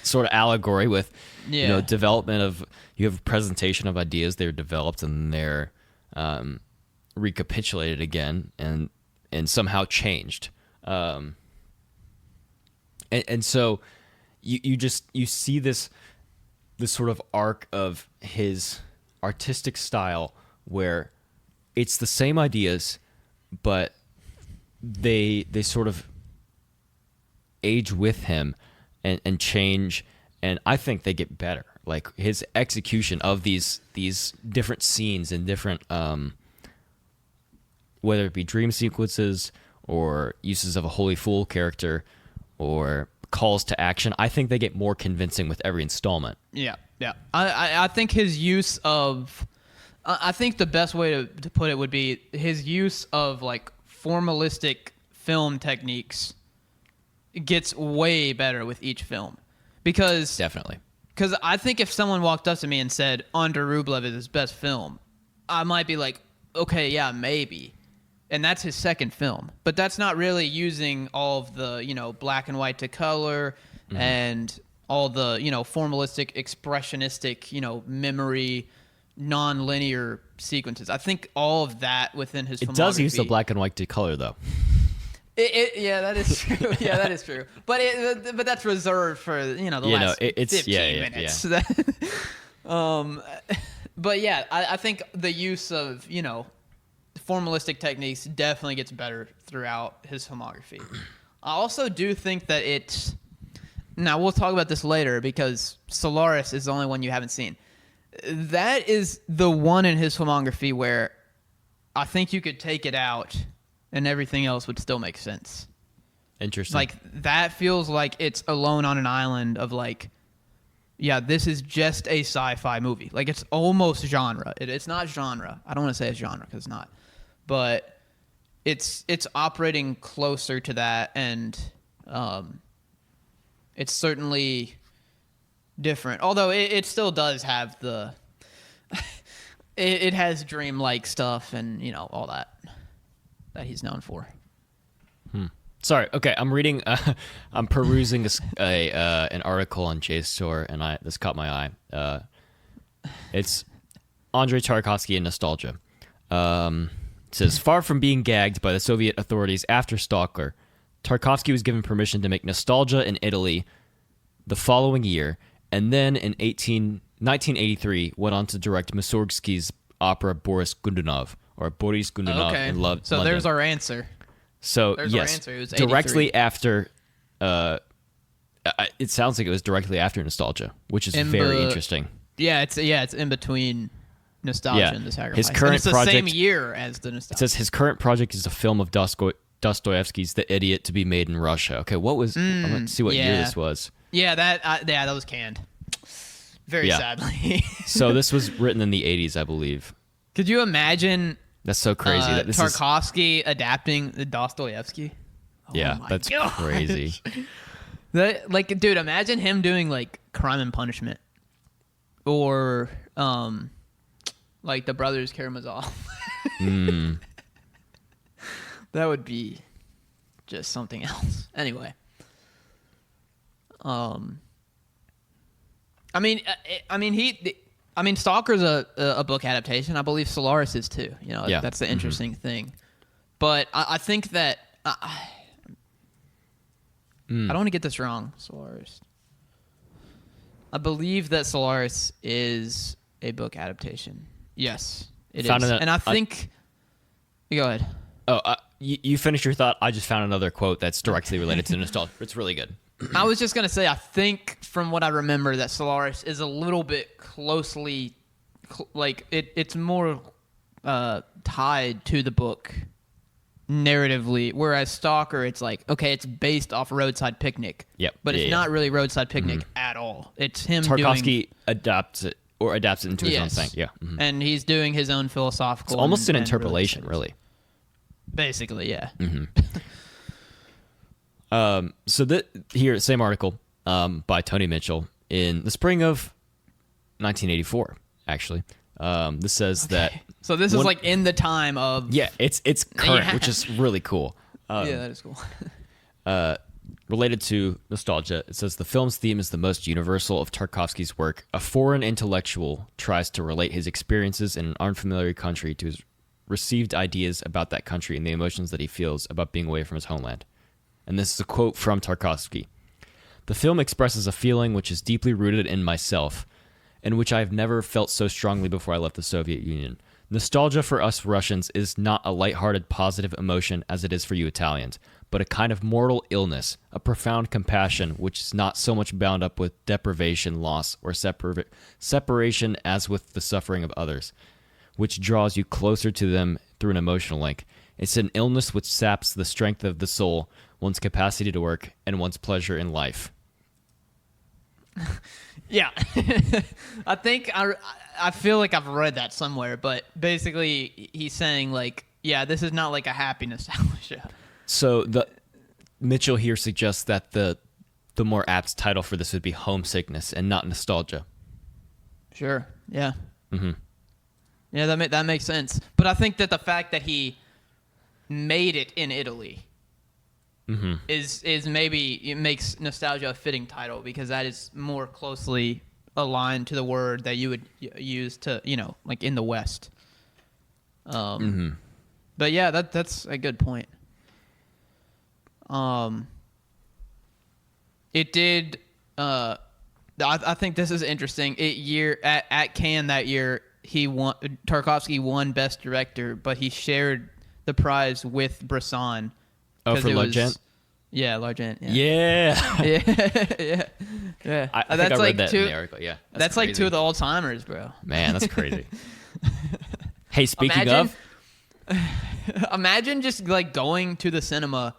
[SPEAKER 1] sort of allegory with, development of, you have a presentation of ideas, they're developed and they're recapitulated again and somehow changed. And so you see this sort of arc of his artistic style where it's the same ideas, but they sort of age with him and change, and I think they get better. Like his execution of these different scenes and different whether it be dream sequences or uses of a holy fool character or calls to action, I think they get more convincing with every installment.
[SPEAKER 2] Yeah. I think his use of, I think the best way to put it would be his use of like formalistic film techniques gets way better with each film, because I think if someone walked up to me and said Andrei Rublev is his best film, I might be like, okay, yeah, maybe, and that's his second film, but that's not really using all of the black and white to color and all the formalistic, expressionistic memory, non-linear sequences. I think all of that within his filmography.
[SPEAKER 1] It does use the black and white to color though.
[SPEAKER 2] That is true. Yeah, that is true. But that's reserved for the last 15 minutes. But yeah, I think the use of formalistic techniques definitely gets better throughout his filmography. I also do think that it's, now we'll talk about this later because Solaris is the only one you haven't seen. That is the one in his filmography where I think you could take it out and everything else would still make sense.
[SPEAKER 1] Interesting.
[SPEAKER 2] Like that feels like it's alone on an island of like, yeah, this is just a sci-fi movie. Like it's almost genre. It's not genre. I don't want to say it's genre because it's not, but it's operating closer to that, and it's certainly different. Although it still does have the, it has dreamlike stuff and all that he's known for.
[SPEAKER 1] Sorry. Okay, I'm reading. I'm perusing an article on JSTOR, and this caught my eye. It's Andrei Tarkovsky and nostalgia. It says, far from being gagged by the Soviet authorities after Stalker, Tarkovsky was given permission to make Nostalgia in Italy the following year, and then in 1983 went on to direct Mussorgsky's opera Boris Godunov in London.
[SPEAKER 2] So there's our answer.
[SPEAKER 1] So
[SPEAKER 2] There's
[SPEAKER 1] yes,
[SPEAKER 2] our answer. It was 83.
[SPEAKER 1] Directly after. It sounds like it was directly after Nostalgia, which is very interesting.
[SPEAKER 2] Yeah, it's in between Nostalgia and The Sacrifice.
[SPEAKER 1] His current
[SPEAKER 2] it's the
[SPEAKER 1] project,
[SPEAKER 2] same year as the Nostalgia.
[SPEAKER 1] It says his current project is a film of Dostoevsky's The Idiot to be made in Russia. Okay, what was? I'm gonna see what year this was.
[SPEAKER 2] Yeah, that was canned. Very sadly.
[SPEAKER 1] So this was written in the 80s, I believe.
[SPEAKER 2] Could you imagine?
[SPEAKER 1] That's so crazy. That this
[SPEAKER 2] Tarkovsky adapting the Dostoevsky.
[SPEAKER 1] Yeah, that's crazy.
[SPEAKER 2] Dude, imagine him doing like Crime and Punishment, or like The Brothers Karamazov. That would be just something else. Anyway, Stalker's a book adaptation. I believe Solaris is too. That's the interesting thing. But I think that I don't want to get this wrong. Solaris. I believe that Solaris is a book adaptation. Yes, it is. And I think. Go ahead.
[SPEAKER 1] Oh, you finished your thought. I just found another quote that's directly related to nostalgia. It's really good.
[SPEAKER 2] I was just gonna say, I think from what I remember that Solaris is a little bit closely, it's more tied to the book narratively, whereas Stalker, it's like, okay, it's based off Roadside Picnic.
[SPEAKER 1] Yep.
[SPEAKER 2] But it's not really Roadside Picnic at all. It's him
[SPEAKER 1] Tarkovsky adapts it into his own thing. Yeah. Mm-hmm.
[SPEAKER 2] And he's doing his own philosophical.
[SPEAKER 1] It's almost an interpolation, really.
[SPEAKER 2] Basically, yeah.
[SPEAKER 1] So here, same article by Tony Mitchell in the spring of 1984, actually. This says that.
[SPEAKER 2] So this is like in the time of.
[SPEAKER 1] Yeah, it's current, which is really cool.
[SPEAKER 2] Yeah, that is cool.
[SPEAKER 1] Related to nostalgia, it says the film's theme is the most universal of Tarkovsky's work. A foreign intellectual tries to relate his experiences in an unfamiliar country to his received ideas about that country and the emotions that he feels about being away from his homeland. And this is a quote from Tarkovsky. The film expresses a feeling which is deeply rooted in myself, and which I have never felt so strongly before I left the Soviet Union. Nostalgia for us Russians is not a lighthearted, positive emotion as it is for you Italians, but a kind of mortal illness, a profound compassion which is not so much bound up with deprivation, loss, or separation as with the suffering of others, which draws you closer to them through an emotional link. It's an illness which saps the strength of the soul, one's capacity to work, and one's pleasure in life.
[SPEAKER 2] Yeah. I think I feel like I've read that somewhere, but basically he's saying like, yeah, this is not like a happy nostalgia. So
[SPEAKER 1] Mitchell here suggests that the more apt title for this would be homesickness and not nostalgia.
[SPEAKER 2] Sure. Yeah. Mm-hmm. Yeah, that makes sense. But I think that the fact that he made it in Italy is maybe it makes nostalgia a fitting title, because that is more closely aligned to the word that you would use to, like in the West. But yeah, that's a good point. It did. I think this is interesting. At Cannes that year, Tarkovsky won Best Director, but he shared the prize with Bresson.
[SPEAKER 1] Oh, for L'Argent?
[SPEAKER 2] Yeah, L'Argent.
[SPEAKER 1] Yeah.
[SPEAKER 2] Yeah.
[SPEAKER 1] I think I read that in the article. Yeah.
[SPEAKER 2] That's
[SPEAKER 1] crazy.
[SPEAKER 2] like two of the old-timers, bro.
[SPEAKER 1] Man, that's crazy. Hey, speaking of...
[SPEAKER 2] Imagine just like going to the cinema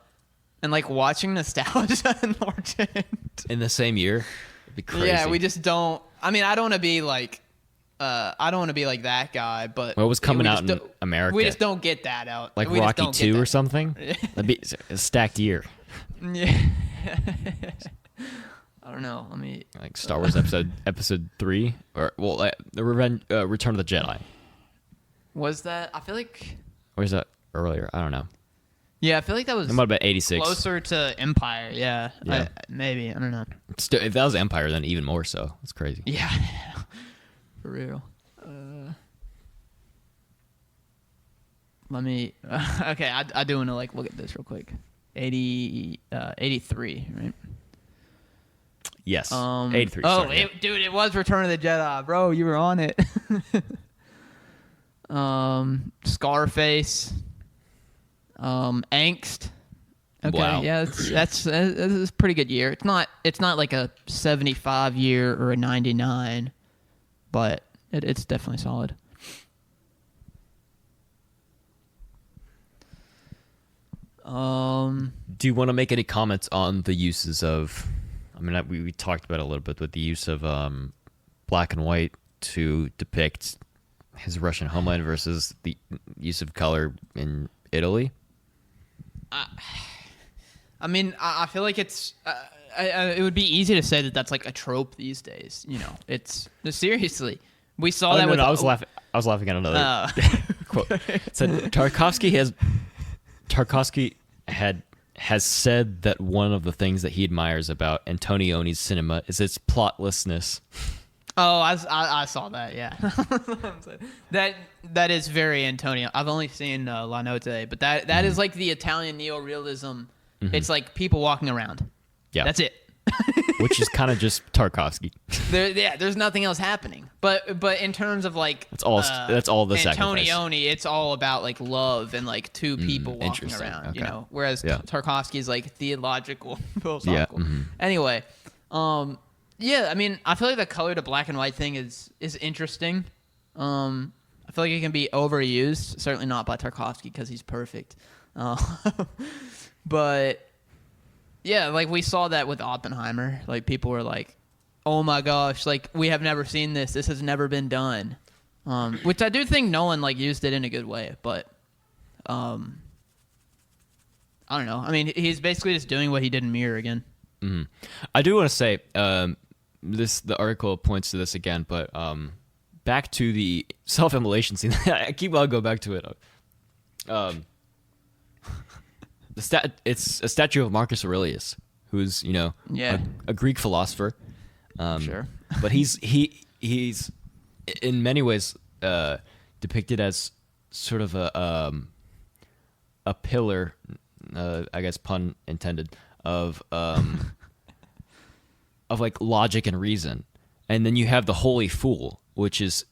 [SPEAKER 2] and like watching nostalgia and Legend
[SPEAKER 1] in the same year. It'd be crazy.
[SPEAKER 2] Yeah, we just don't. I mean, I don't want to be like, that guy. But
[SPEAKER 1] what was coming out in America?
[SPEAKER 2] We just don't get that out.
[SPEAKER 1] Like
[SPEAKER 2] we
[SPEAKER 1] Rocky 2 or something. That'd be a stacked year.
[SPEAKER 2] Yeah. I don't know. Let me
[SPEAKER 1] like Star Wars episode 3 or the Return of the Jedi.
[SPEAKER 2] Was that? I feel like.
[SPEAKER 1] Or is that earlier? I don't know.
[SPEAKER 2] Yeah, I feel like that was.
[SPEAKER 1] It might have been 86.
[SPEAKER 2] Closer to Empire. Yeah. Maybe. I don't know.
[SPEAKER 1] Still, if that was Empire, then even more so. That's crazy.
[SPEAKER 2] Yeah. For real. Let me. Okay, I do want to like look at this real quick. 83, right?
[SPEAKER 1] Yes. 83.
[SPEAKER 2] Oh,
[SPEAKER 1] sorry,
[SPEAKER 2] dude, it was Return of the Jedi, bro. You were on it. Scarface. Angst. Okay,
[SPEAKER 1] wow.
[SPEAKER 2] yeah, that's a pretty good year. It's not like a 75 year or a 99, but it's definitely solid.
[SPEAKER 1] Do you want to make any comments on the uses of? I mean, we talked about it a little bit, but the use of black and white to depict his Russian homeland versus the use of color in Italy.
[SPEAKER 2] I mean, I feel like it's. It would be easy to say that that's like a trope these days. You know, it's seriously. We saw that with.
[SPEAKER 1] No, I was laughing at another quote. It said Tarkovsky has said that one of the things that he admires about Antonioni's cinema is its plotlessness.
[SPEAKER 2] Oh, I saw that. Yeah, that is very Antonio. I've only seen La Notte, but that is like the Italian neorealism. Mm-hmm. It's like people walking around. Yeah, that's it.
[SPEAKER 1] Which is kind of just Tarkovsky.
[SPEAKER 2] There's nothing else happening. But in terms of like
[SPEAKER 1] that's all the sacrifice.
[SPEAKER 2] Antonioni, it's all about like love and like two people walking around. Okay. You know, whereas Tarkovsky is like theological, philosophical.
[SPEAKER 1] Yeah. Mm-hmm.
[SPEAKER 2] Anyway, yeah, I mean, I feel like the color to black and white thing is interesting. I feel like it can be overused. Certainly not by Tarkovsky because he's perfect. But yeah, like we saw that with Oppenheimer. Like people were like, "Oh my gosh! Like we have never seen this. This has never been done." Which I do think Nolan like used it in a good way, but I don't know. I mean, he's basically just doing what he did in Mirror again.
[SPEAKER 1] Mm-hmm. I do want to say the article points to this again, but back to the self-immolation scene. I keep on going back to it. It's a statue of Marcus Aurelius, who's a Greek philosopher.
[SPEAKER 2] Sure,
[SPEAKER 1] but he's in many ways depicted as sort of a pillar, I guess pun intended, of like logic and reason, and then you have the holy fool, which is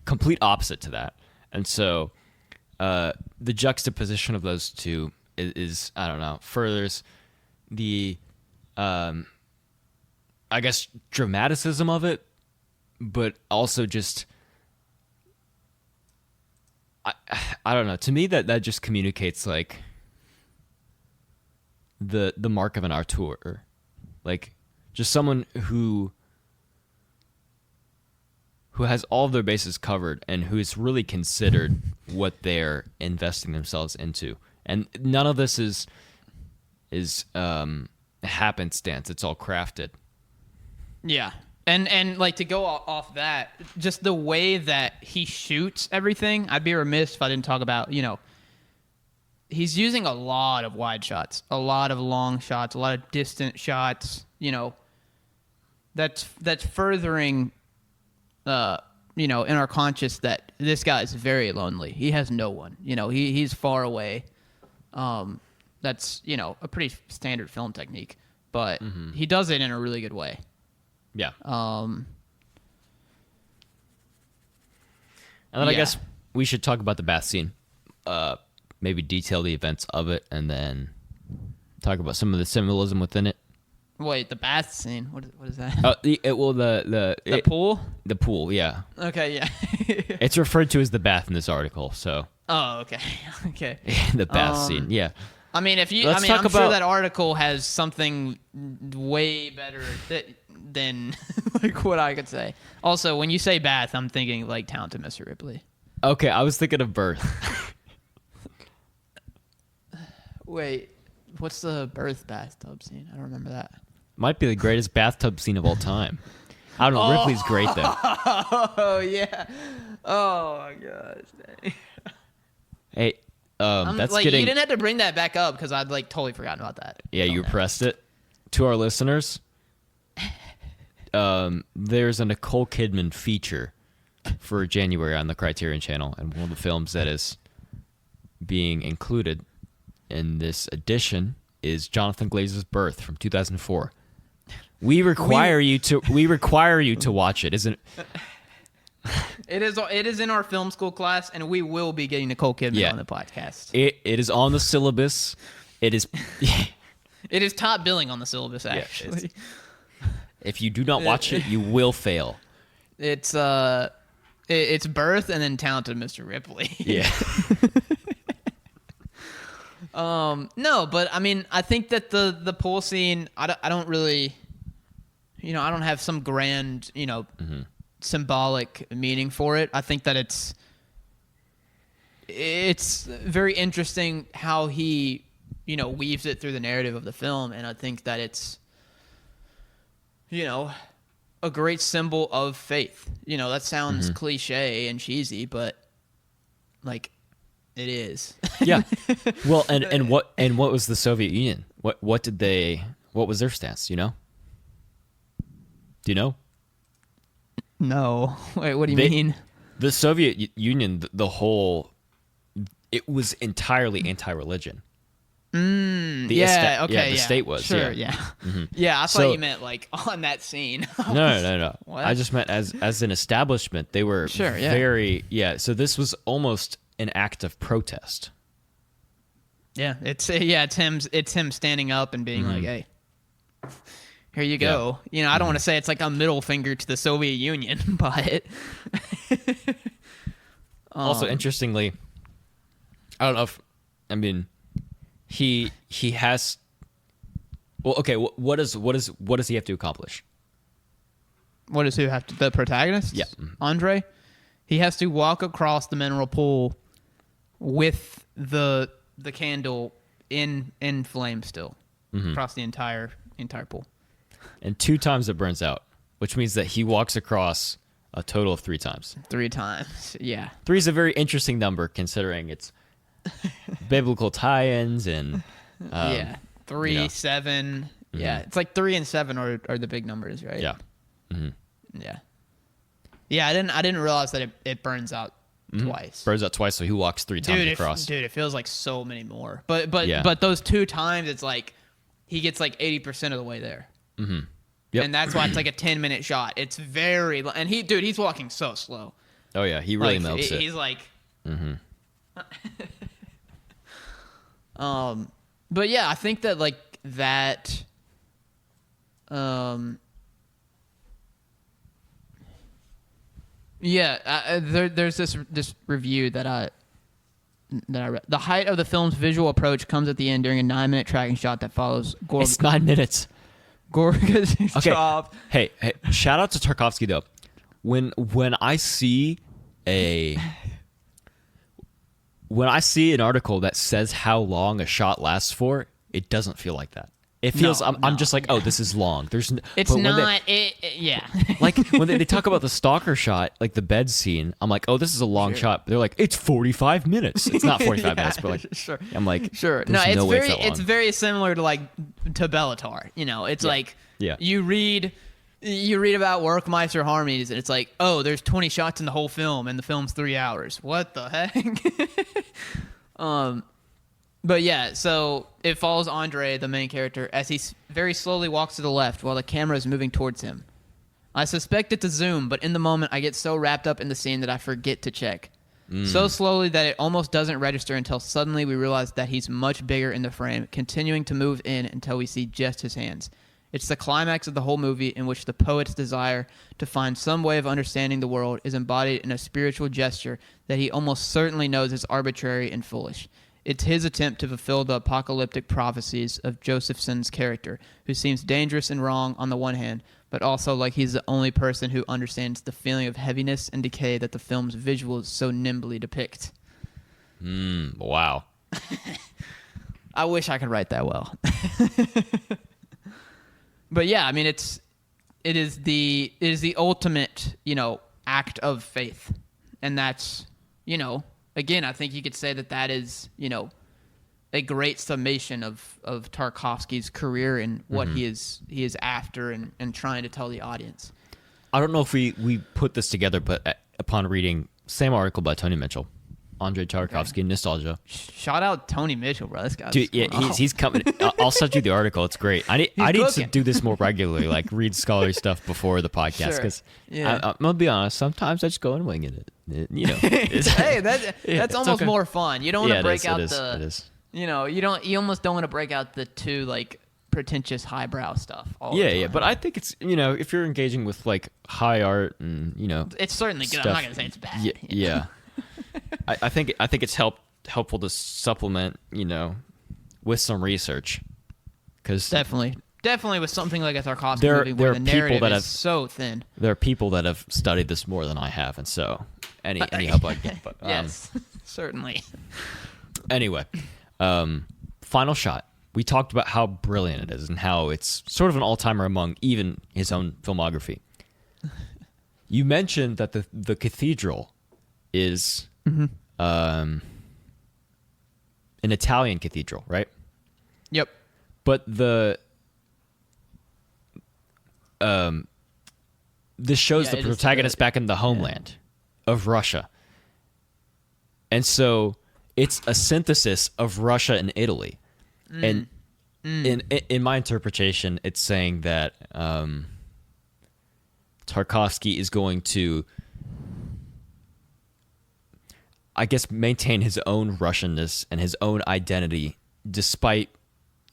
[SPEAKER 1] complete opposite to that. And so the juxtaposition of those two is I don't know, furthers the I guess dramaticism of it, but also just I don't know. To me, that just communicates like the mark of an auteur, like just someone who has all of their bases covered and who is really considered what they're investing themselves into. And none of this is happenstance. It's all crafted.
[SPEAKER 2] Yeah. And like to go off that, just the way that he shoots everything, I'd be remiss if I didn't talk about, he's using a lot of wide shots, a lot of long shots, a lot of distant shots, that's furthering in our conscious that this guy is very lonely. He has no one. He's far away. That's, a pretty standard film technique, but he does it in a really good way.
[SPEAKER 1] Yeah.
[SPEAKER 2] And
[SPEAKER 1] then I guess we should talk about the bath scene. Maybe detail the events of it, and then talk about some of the symbolism within it.
[SPEAKER 2] Wait, the bath scene? What is that?
[SPEAKER 1] The
[SPEAKER 2] pool?
[SPEAKER 1] The pool, yeah.
[SPEAKER 2] Okay, yeah.
[SPEAKER 1] It's referred to as the bath in this article, so.
[SPEAKER 2] Oh, okay. Okay.
[SPEAKER 1] The bath scene, yeah.
[SPEAKER 2] I mean,
[SPEAKER 1] Let's talk
[SPEAKER 2] I'm sure
[SPEAKER 1] about-
[SPEAKER 2] that article has something way better than like what I could say. Also, when you say bath, I'm thinking like Talented Mr. Ripley.
[SPEAKER 1] Okay, I was thinking of birth.
[SPEAKER 2] Wait, what's the birth bathtub scene? I don't remember that.
[SPEAKER 1] Might be the greatest bathtub scene of all time. I don't know. Ripley's great though.
[SPEAKER 2] Oh yeah. Oh my gosh. Dang.
[SPEAKER 1] Hey, that's
[SPEAKER 2] like,
[SPEAKER 1] getting.
[SPEAKER 2] you didn't have to bring that back up because I'd like totally forgotten about that.
[SPEAKER 1] Yeah, you pressed it. To our listeners, there's a Nicole Kidman feature for January on the Criterion Channel, and one of the films that is being included in this edition is Jonathan Glazer's Birth from 2004. We require you to watch it, isn't it?
[SPEAKER 2] It is in our film school class, and we will be getting Nicole Kidman on the podcast.
[SPEAKER 1] It is on the syllabus. It is.
[SPEAKER 2] It is top billing on the syllabus, actually.
[SPEAKER 1] If you do not watch it, you will fail.
[SPEAKER 2] It's Birth and then Talented Mr. Ripley.
[SPEAKER 1] Yeah.
[SPEAKER 2] No, but I mean, I think that the pool scene, I don't really, I don't have some grand, symbolic meaning for it. I think that it's very interesting how he, weaves it through the narrative of the film, and I think that it's, a great symbol of faith. That sounds cliche and cheesy, but like it is.
[SPEAKER 1] Yeah. Well, and what was the Soviet Union? What was their stance, Do you know?
[SPEAKER 2] No. Wait, what do you mean?
[SPEAKER 1] The Soviet Union, it was entirely anti-religion. The state was.
[SPEAKER 2] Sure,
[SPEAKER 1] yeah.
[SPEAKER 2] Mm-hmm. Yeah, I thought you meant like on that scene.
[SPEAKER 1] No.
[SPEAKER 2] What?
[SPEAKER 1] I just meant as an establishment, they were very. So this was almost an act of protest.
[SPEAKER 2] Yeah, it's him standing up and being like, "Hey, here you go."
[SPEAKER 1] Yeah.
[SPEAKER 2] I don't want to say it's like a middle finger to the Soviet Union, but
[SPEAKER 1] also interestingly, I don't know if he has. Well, okay. What does he have to accomplish?
[SPEAKER 2] What does who have to? The protagonist?
[SPEAKER 1] Yeah,
[SPEAKER 2] Andrei. He has to walk across the mineral pool with the candle in flame still across the entire pool.
[SPEAKER 1] And 2 times it burns out, which means that he walks across a total of 3 times.
[SPEAKER 2] 3 times, yeah.
[SPEAKER 1] 3 is a very interesting number considering it's biblical tie-ins and
[SPEAKER 2] 3, 7. Yeah, it's like 3 and 7 are the big numbers, right?
[SPEAKER 1] Yeah.
[SPEAKER 2] Yeah, I didn't realize that it burns out twice.
[SPEAKER 1] Burns out twice, so he walks 3 times across.
[SPEAKER 2] It feels like so many more. But those 2 times, it's like he gets like 80% of the way there. Mm-hmm. Yep. And that's why it's like a 10-minute shot. It's very and he's walking so slow.
[SPEAKER 1] Oh yeah, he really melts it.
[SPEAKER 2] He's like. But yeah, I think that like that. There's this review that I read. The height of the film's visual approach comes at the end during a 9-minute tracking shot that follows Gorg.
[SPEAKER 1] It's 9 minutes.
[SPEAKER 2] Gorga's job.
[SPEAKER 1] Hey, shout out to Tarkovsky though. When I see an article that says how long a shot lasts for, it doesn't feel like that. It feels I'm just like, oh, this is long.
[SPEAKER 2] It's not. Yeah.
[SPEAKER 1] Like when they talk about the stalker shot, like the bed scene, I'm like, oh, this is a long shot. They're like, it's 45 minutes. It's not 45 minutes, but like,
[SPEAKER 2] sure.
[SPEAKER 1] I'm like,
[SPEAKER 2] sure. No, it's very similar to Bellatar. It's like you read about Werkmeister harmonies, and it's like, oh, there's 20 shots in the whole film, and the film's 3 hours. What the heck? But yeah, so it follows Andrei, the main character, as he very slowly walks to the left while the camera is moving towards him. I suspect it's a zoom, but in the moment I get so wrapped up in the scene that I forget to check. So slowly that it almost doesn't register until suddenly we realize that he's much bigger in the frame, continuing to move in until we see just his hands. It's the climax of the whole movie in which the poet's desire to find some way of understanding the world is embodied in a spiritual gesture that he almost certainly knows is arbitrary and foolish. it's his attempt to fulfill the apocalyptic prophecies of Josephson's character, who seems dangerous and wrong on the one hand, but also like he's the only person who understands the feeling of heaviness and decay that the film's visuals so nimbly depict.
[SPEAKER 1] Wow.
[SPEAKER 2] I wish I could write that well. But yeah, I mean, it is the ultimate, act of faith. And that's, again, I think you could say that is, a great summation of Tarkovsky's career and what he is after and trying to tell the audience.
[SPEAKER 1] I don't know if we put this together, but upon reading same article by Tony Mitchell, Andrei Tarkovsky, Nostalgia.
[SPEAKER 2] Shout out Tony Mitchell, bro. This guy.
[SPEAKER 1] Dude, yeah, he's coming. I'll send you the article. It's great. I need to do this more regularly, like read scholarly stuff before the podcast. Because I'm gonna be honest, sometimes I just go and wing it.
[SPEAKER 2] Hey, that's almost more fun. You don't want to break out
[SPEAKER 1] it is.
[SPEAKER 2] You almost don't want to break out the too like pretentious highbrow stuff.
[SPEAKER 1] But I think it's if you're engaging with like high art and
[SPEAKER 2] it's certainly good.
[SPEAKER 1] Stuff,
[SPEAKER 2] I'm not gonna say it's bad.
[SPEAKER 1] Yeah. I think it's helpful to supplement, with some research, because
[SPEAKER 2] definitely with something like a Tarkovsky movie where the narrative is so thin.
[SPEAKER 1] There are people that have studied this more than I have, and so any help I get. But
[SPEAKER 2] yes, certainly.
[SPEAKER 1] Anyway, final shot. We talked about how brilliant it is and how it's sort of an all-timer among even his own filmography. You mentioned that the cathedral is an Italian cathedral, right?
[SPEAKER 2] Yep.
[SPEAKER 1] But this shows the protagonist back in the homeland of Russia. And so it's a synthesis of Russia and Italy. And in my interpretation, it's saying that Tarkovsky is going to, I guess, maintain his own Russianness and his own identity despite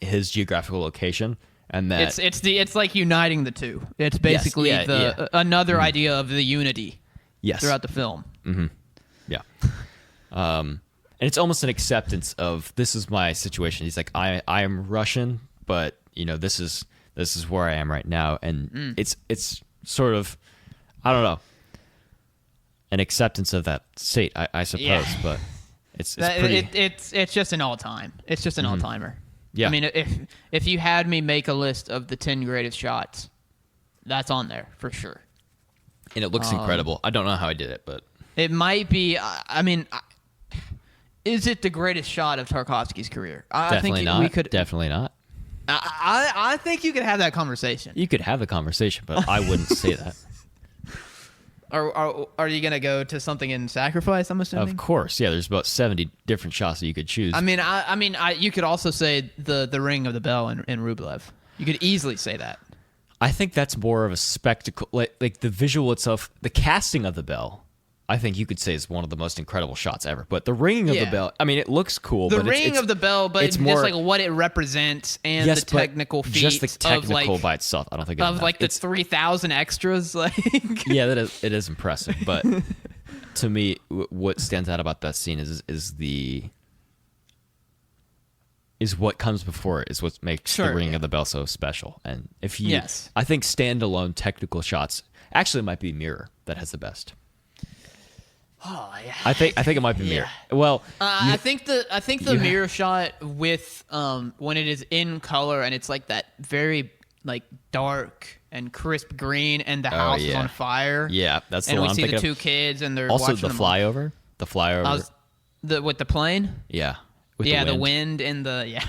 [SPEAKER 1] his geographical location, and that
[SPEAKER 2] it's like uniting the two. It's basically another idea of the unity.
[SPEAKER 1] Yes.
[SPEAKER 2] Throughout the film.
[SPEAKER 1] Mm-hmm. Yeah. And it's almost an acceptance of this is my situation. He's like, I am Russian, but this is where I am right now, and it's sort of, I don't know, an acceptance of that state, I suppose, but it's pretty.
[SPEAKER 2] It's just an all time. It's just an all timer.
[SPEAKER 1] Yeah.
[SPEAKER 2] I mean, if you had me make a list of the 10 greatest shots, that's on there for sure.
[SPEAKER 1] And it looks incredible. I don't know how I did it, but
[SPEAKER 2] it might be. I mean, is it the greatest shot of Tarkovsky's career?
[SPEAKER 1] Definitely not. Definitely not.
[SPEAKER 2] I think you could have that conversation.
[SPEAKER 1] You could have the conversation, but I wouldn't say that.
[SPEAKER 2] Are you gonna go to something in Sacrifice? I'm assuming.
[SPEAKER 1] Of course, yeah. There's about 70 different shots that you could choose.
[SPEAKER 2] I mean, you could also say the Ring of the Bell in Rublev. You could easily say that.
[SPEAKER 1] I think that's more of a spectacle, like the visual itself, the casting of the bell. I think you could say is one of the most incredible shots ever. But the ringing of the bell, I mean, it looks cool.
[SPEAKER 2] The
[SPEAKER 1] but
[SPEAKER 2] ringing of the bell, but it's more, just like what it represents and the technical feats.
[SPEAKER 1] Just the technical by itself. I don't think
[SPEAKER 2] of like the 3,000 extras. Like
[SPEAKER 1] yeah, it is impressive. But to me, what stands out about that scene is what comes before it, is what makes the ringing of the bell so special. And if you, I think standalone technical shots actually might be Mirror that has the best.
[SPEAKER 2] Oh yeah.
[SPEAKER 1] I think it might be Mirror. Well,
[SPEAKER 2] I think the Mirror shot with when it is in color and it's like that very like dark and crisp green and the house is on fire.
[SPEAKER 1] Yeah, that's the
[SPEAKER 2] one.
[SPEAKER 1] And
[SPEAKER 2] we
[SPEAKER 1] see
[SPEAKER 2] the two kids and they're
[SPEAKER 1] also
[SPEAKER 2] watching
[SPEAKER 1] the flyover. The flyover.
[SPEAKER 2] With the plane.
[SPEAKER 1] Yeah.
[SPEAKER 2] The wind and the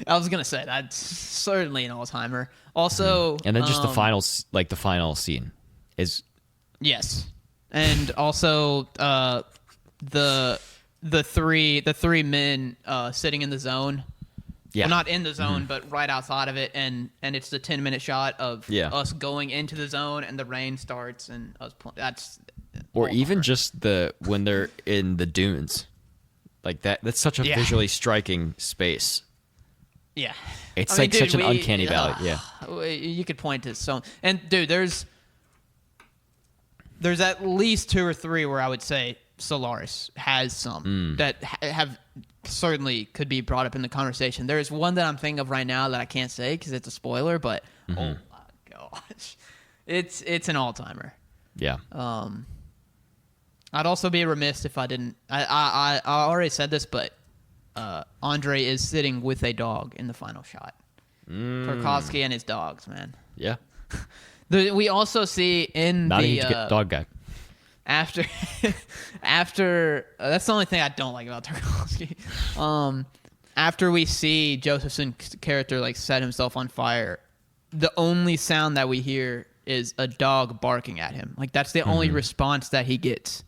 [SPEAKER 2] I was gonna say that's certainly an all-timer. Also,
[SPEAKER 1] and then just the final scene is
[SPEAKER 2] and also the three men sitting in the zone. Yeah, well, not in the zone, but right outside of it, and it's the 10-minute shot of us going into the zone, and the rain starts, and us playing. That's
[SPEAKER 1] or even just when they're in the dunes. Like that. That's such a visually striking space.
[SPEAKER 2] Yeah,
[SPEAKER 1] it's such an uncanny valley. Yeah,
[SPEAKER 2] you could point to so. And dude, there's at least 2 or 3 where I would say Solaris has some that have certainly could be brought up in the conversation. There's one that I'm thinking of right now that I can't say because it's a spoiler, but oh my gosh, it's an all-timer.
[SPEAKER 1] Yeah.
[SPEAKER 2] I'd also be remiss if I didn't. I already said this, but Andrei is sitting with a dog in the final shot. Tarkovsky and his dogs, man.
[SPEAKER 1] Yeah.
[SPEAKER 2] We also see in
[SPEAKER 1] Not
[SPEAKER 2] the
[SPEAKER 1] a dog guy.
[SPEAKER 2] after that's the only thing I don't like about Tarkovsky. After we see Josephson's character like set himself on fire, the only sound that we hear is a dog barking at him. Like that's the only response that he gets,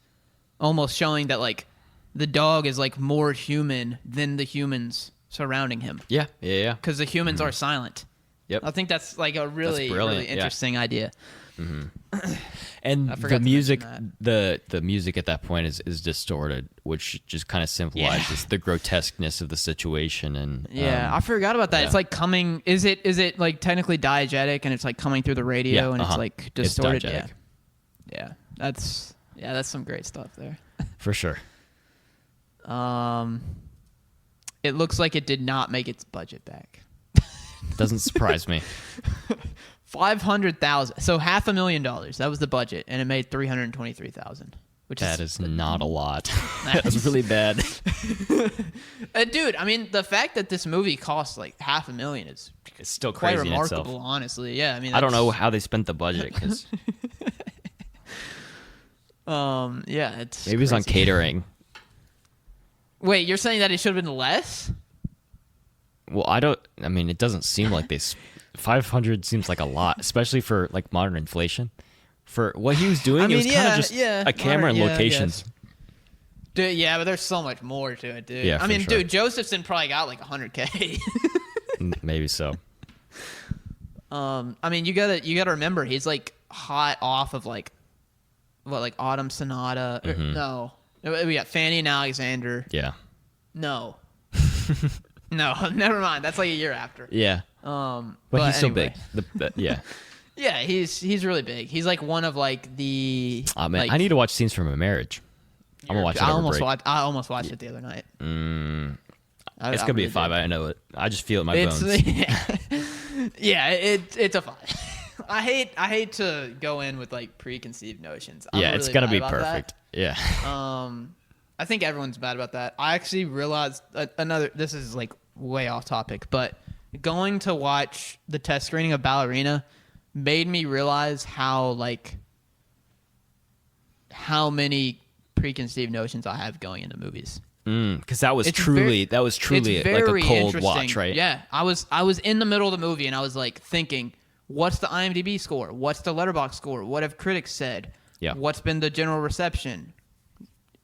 [SPEAKER 2] almost showing that like the dog is like more human than the humans surrounding him.
[SPEAKER 1] Yeah.
[SPEAKER 2] Because the humans are silent.
[SPEAKER 1] Yep.
[SPEAKER 2] I think that's like a really interesting idea.
[SPEAKER 1] And
[SPEAKER 2] I forgot
[SPEAKER 1] the
[SPEAKER 2] to
[SPEAKER 1] music,
[SPEAKER 2] mention
[SPEAKER 1] the music at that point is distorted, which just kind of symbolizes the grotesqueness of the situation. And
[SPEAKER 2] I forgot about that.
[SPEAKER 1] yeah.
[SPEAKER 2] It's like coming. Is it like technically diegetic and it's like coming through the radio and it's like distorted?
[SPEAKER 1] It's diegetic.
[SPEAKER 2] Yeah. That's some great stuff there.
[SPEAKER 1] For sure.
[SPEAKER 2] It looks like it did not make its budget back.
[SPEAKER 1] Doesn't surprise me.
[SPEAKER 2] $500,000. So $500,000. That was the budget, and it made $323,000. Which
[SPEAKER 1] is not a lot. That's really bad.
[SPEAKER 2] Dude, I mean, the fact that this movie cost like $500,000 is
[SPEAKER 1] It's still
[SPEAKER 2] quite
[SPEAKER 1] crazy in
[SPEAKER 2] remarkable,
[SPEAKER 1] itself.
[SPEAKER 2] honestly. Yeah, I mean,
[SPEAKER 1] I don't know how they spent the budget because
[SPEAKER 2] yeah, it's
[SPEAKER 1] maybe it was on
[SPEAKER 2] crazy.
[SPEAKER 1] catering.
[SPEAKER 2] Wait, you're saying that it should have been less?
[SPEAKER 1] Well, I mean, it doesn't seem like 500 seems like a lot, especially for like modern inflation. For what he was doing, it was kind of just a camera and locations.
[SPEAKER 2] Dude, yeah, but there's so much more to it, dude.
[SPEAKER 1] Yeah,
[SPEAKER 2] I mean,
[SPEAKER 1] for sure.
[SPEAKER 2] dude, Josephson probably got like $100K.
[SPEAKER 1] Maybe so.
[SPEAKER 2] I mean, you gotta remember, he's like hot off of like Autumn Sonata. No, we got Fanny and Alexander.
[SPEAKER 1] Yeah.
[SPEAKER 2] No, no, never mind. That's like a year after.
[SPEAKER 1] Yeah.
[SPEAKER 2] But
[SPEAKER 1] he's still
[SPEAKER 2] anyway.
[SPEAKER 1] big. Yeah.
[SPEAKER 2] Yeah, he's really big. He's like one of like the.
[SPEAKER 1] Oh man,
[SPEAKER 2] like,
[SPEAKER 1] I need to watch Scenes from a Marriage. I'm gonna watch it.
[SPEAKER 2] I almost watched it the other night.
[SPEAKER 1] It's gonna be a 5. I know it. I just feel it in my bones.
[SPEAKER 2] Yeah, it's a 5. I hate to go in with like preconceived notions. I'm
[SPEAKER 1] It's
[SPEAKER 2] really
[SPEAKER 1] gonna
[SPEAKER 2] bad
[SPEAKER 1] be
[SPEAKER 2] about
[SPEAKER 1] perfect.
[SPEAKER 2] that.
[SPEAKER 1] Yeah.
[SPEAKER 2] I think everyone's bad about that. I actually realized this is like way off topic, but going to watch the test screening of Ballerina made me realize how many preconceived notions I have going into movies.
[SPEAKER 1] Because that was truly like a cold watch, right?
[SPEAKER 2] Yeah, I was in the middle of the movie and I was like thinking, what's the IMDb score? What's the Letterboxd score? What have critics said?
[SPEAKER 1] Yeah.
[SPEAKER 2] What's been the general reception?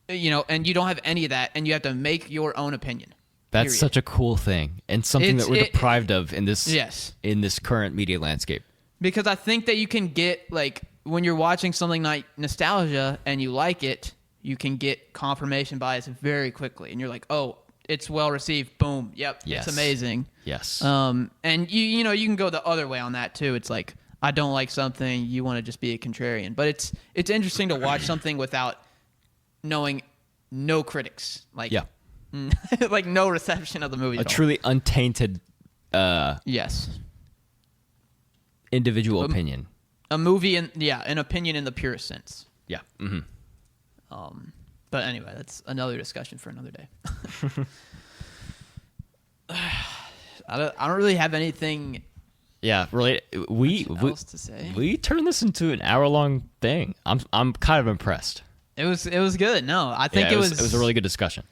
[SPEAKER 2] You know, and you don't have any of that, and you have to make your own opinion.
[SPEAKER 1] That's
[SPEAKER 2] period.
[SPEAKER 1] such a cool thing, and something that we're deprived of in this current media landscape.
[SPEAKER 2] Because I think that you can get, like, when you're watching something like nostalgia and you like it, you can get confirmation bias very quickly, and you're like, oh, it's well received. Boom. Yep.
[SPEAKER 1] Yes.
[SPEAKER 2] It's amazing.
[SPEAKER 1] Yes.
[SPEAKER 2] And you know you can go the other way on that too. It's like, I don't like something, you want to just be a contrarian. But it's interesting to watch something without knowing no critics. Like,
[SPEAKER 1] yeah.
[SPEAKER 2] like no reception of the movie.
[SPEAKER 1] A truly untainted
[SPEAKER 2] yes.
[SPEAKER 1] individual opinion.
[SPEAKER 2] A movie an opinion in the purest sense.
[SPEAKER 1] Yeah.
[SPEAKER 2] But anyway, that's another discussion for another day. I don't really have anything
[SPEAKER 1] Really,
[SPEAKER 2] else to say.
[SPEAKER 1] We turned this into an hour-long thing. I'm kind of impressed.
[SPEAKER 2] It was good. No, I think it was
[SPEAKER 1] a really good discussion.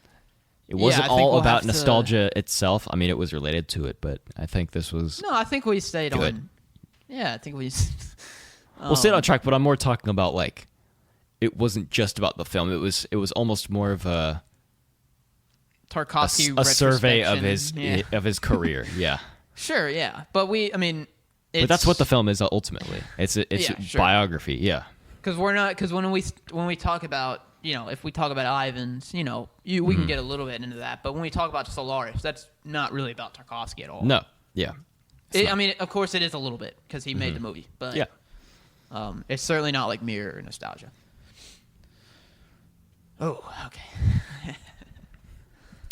[SPEAKER 1] It wasn't all about nostalgia itself. I mean, it was related to it, but I think this was.
[SPEAKER 2] No, I think we stayed
[SPEAKER 1] good.
[SPEAKER 2] on. Yeah, I think we.
[SPEAKER 1] We'll stay on track, but I'm more talking about like, it wasn't just about the film. It was almost more of a
[SPEAKER 2] Tarkovsky
[SPEAKER 1] a survey of
[SPEAKER 2] retrospection.
[SPEAKER 1] his career. Yeah.
[SPEAKER 2] Sure. Yeah, but
[SPEAKER 1] But that's what the film is ultimately. It's a
[SPEAKER 2] sure.
[SPEAKER 1] biography. Yeah.
[SPEAKER 2] Because when we talk about, you know, if we talk about Ivans, you know, we can get a little bit into that. But when we talk about Solaris, that's not really about Tarkovsky at all.
[SPEAKER 1] No. Yeah.
[SPEAKER 2] I mean, of course it is a little bit because he made the movie, but
[SPEAKER 1] yeah.
[SPEAKER 2] It's certainly not like Mirror or Nostalgia. Oh, okay.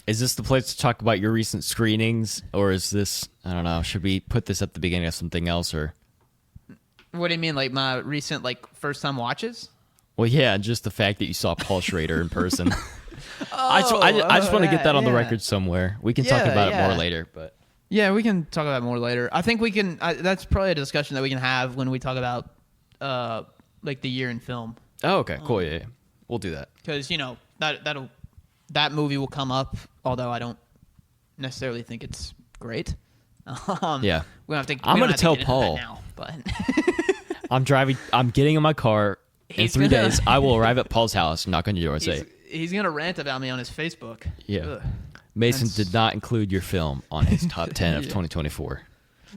[SPEAKER 1] Is this the place to talk about your recent screenings, or is this, I don't know, should we put this at the beginning of something else, or?
[SPEAKER 2] What do you mean, like my recent first time watches?
[SPEAKER 1] Well, yeah, just the fact that you saw Paul Schrader in person. I just want to get that on the record somewhere. We can talk about it more later, but
[SPEAKER 2] yeah, we can talk about it more later. I think we can. That's probably a discussion that we can have when we talk about the year in film.
[SPEAKER 1] Oh, okay, cool. Yeah, we'll do that
[SPEAKER 2] because that movie will come up. Although I don't necessarily think it's great.
[SPEAKER 1] Yeah,
[SPEAKER 2] we don't have to.
[SPEAKER 1] I'm going to tell Paul
[SPEAKER 2] now, but
[SPEAKER 1] I'm getting in my car. In 3 days, I will arrive at Paul's house, knock on your door, and say,
[SPEAKER 2] he's going to rant about me on his Facebook.
[SPEAKER 1] Yeah.
[SPEAKER 2] Ugh.
[SPEAKER 1] Mason did not include your film on his top 10 of 2024.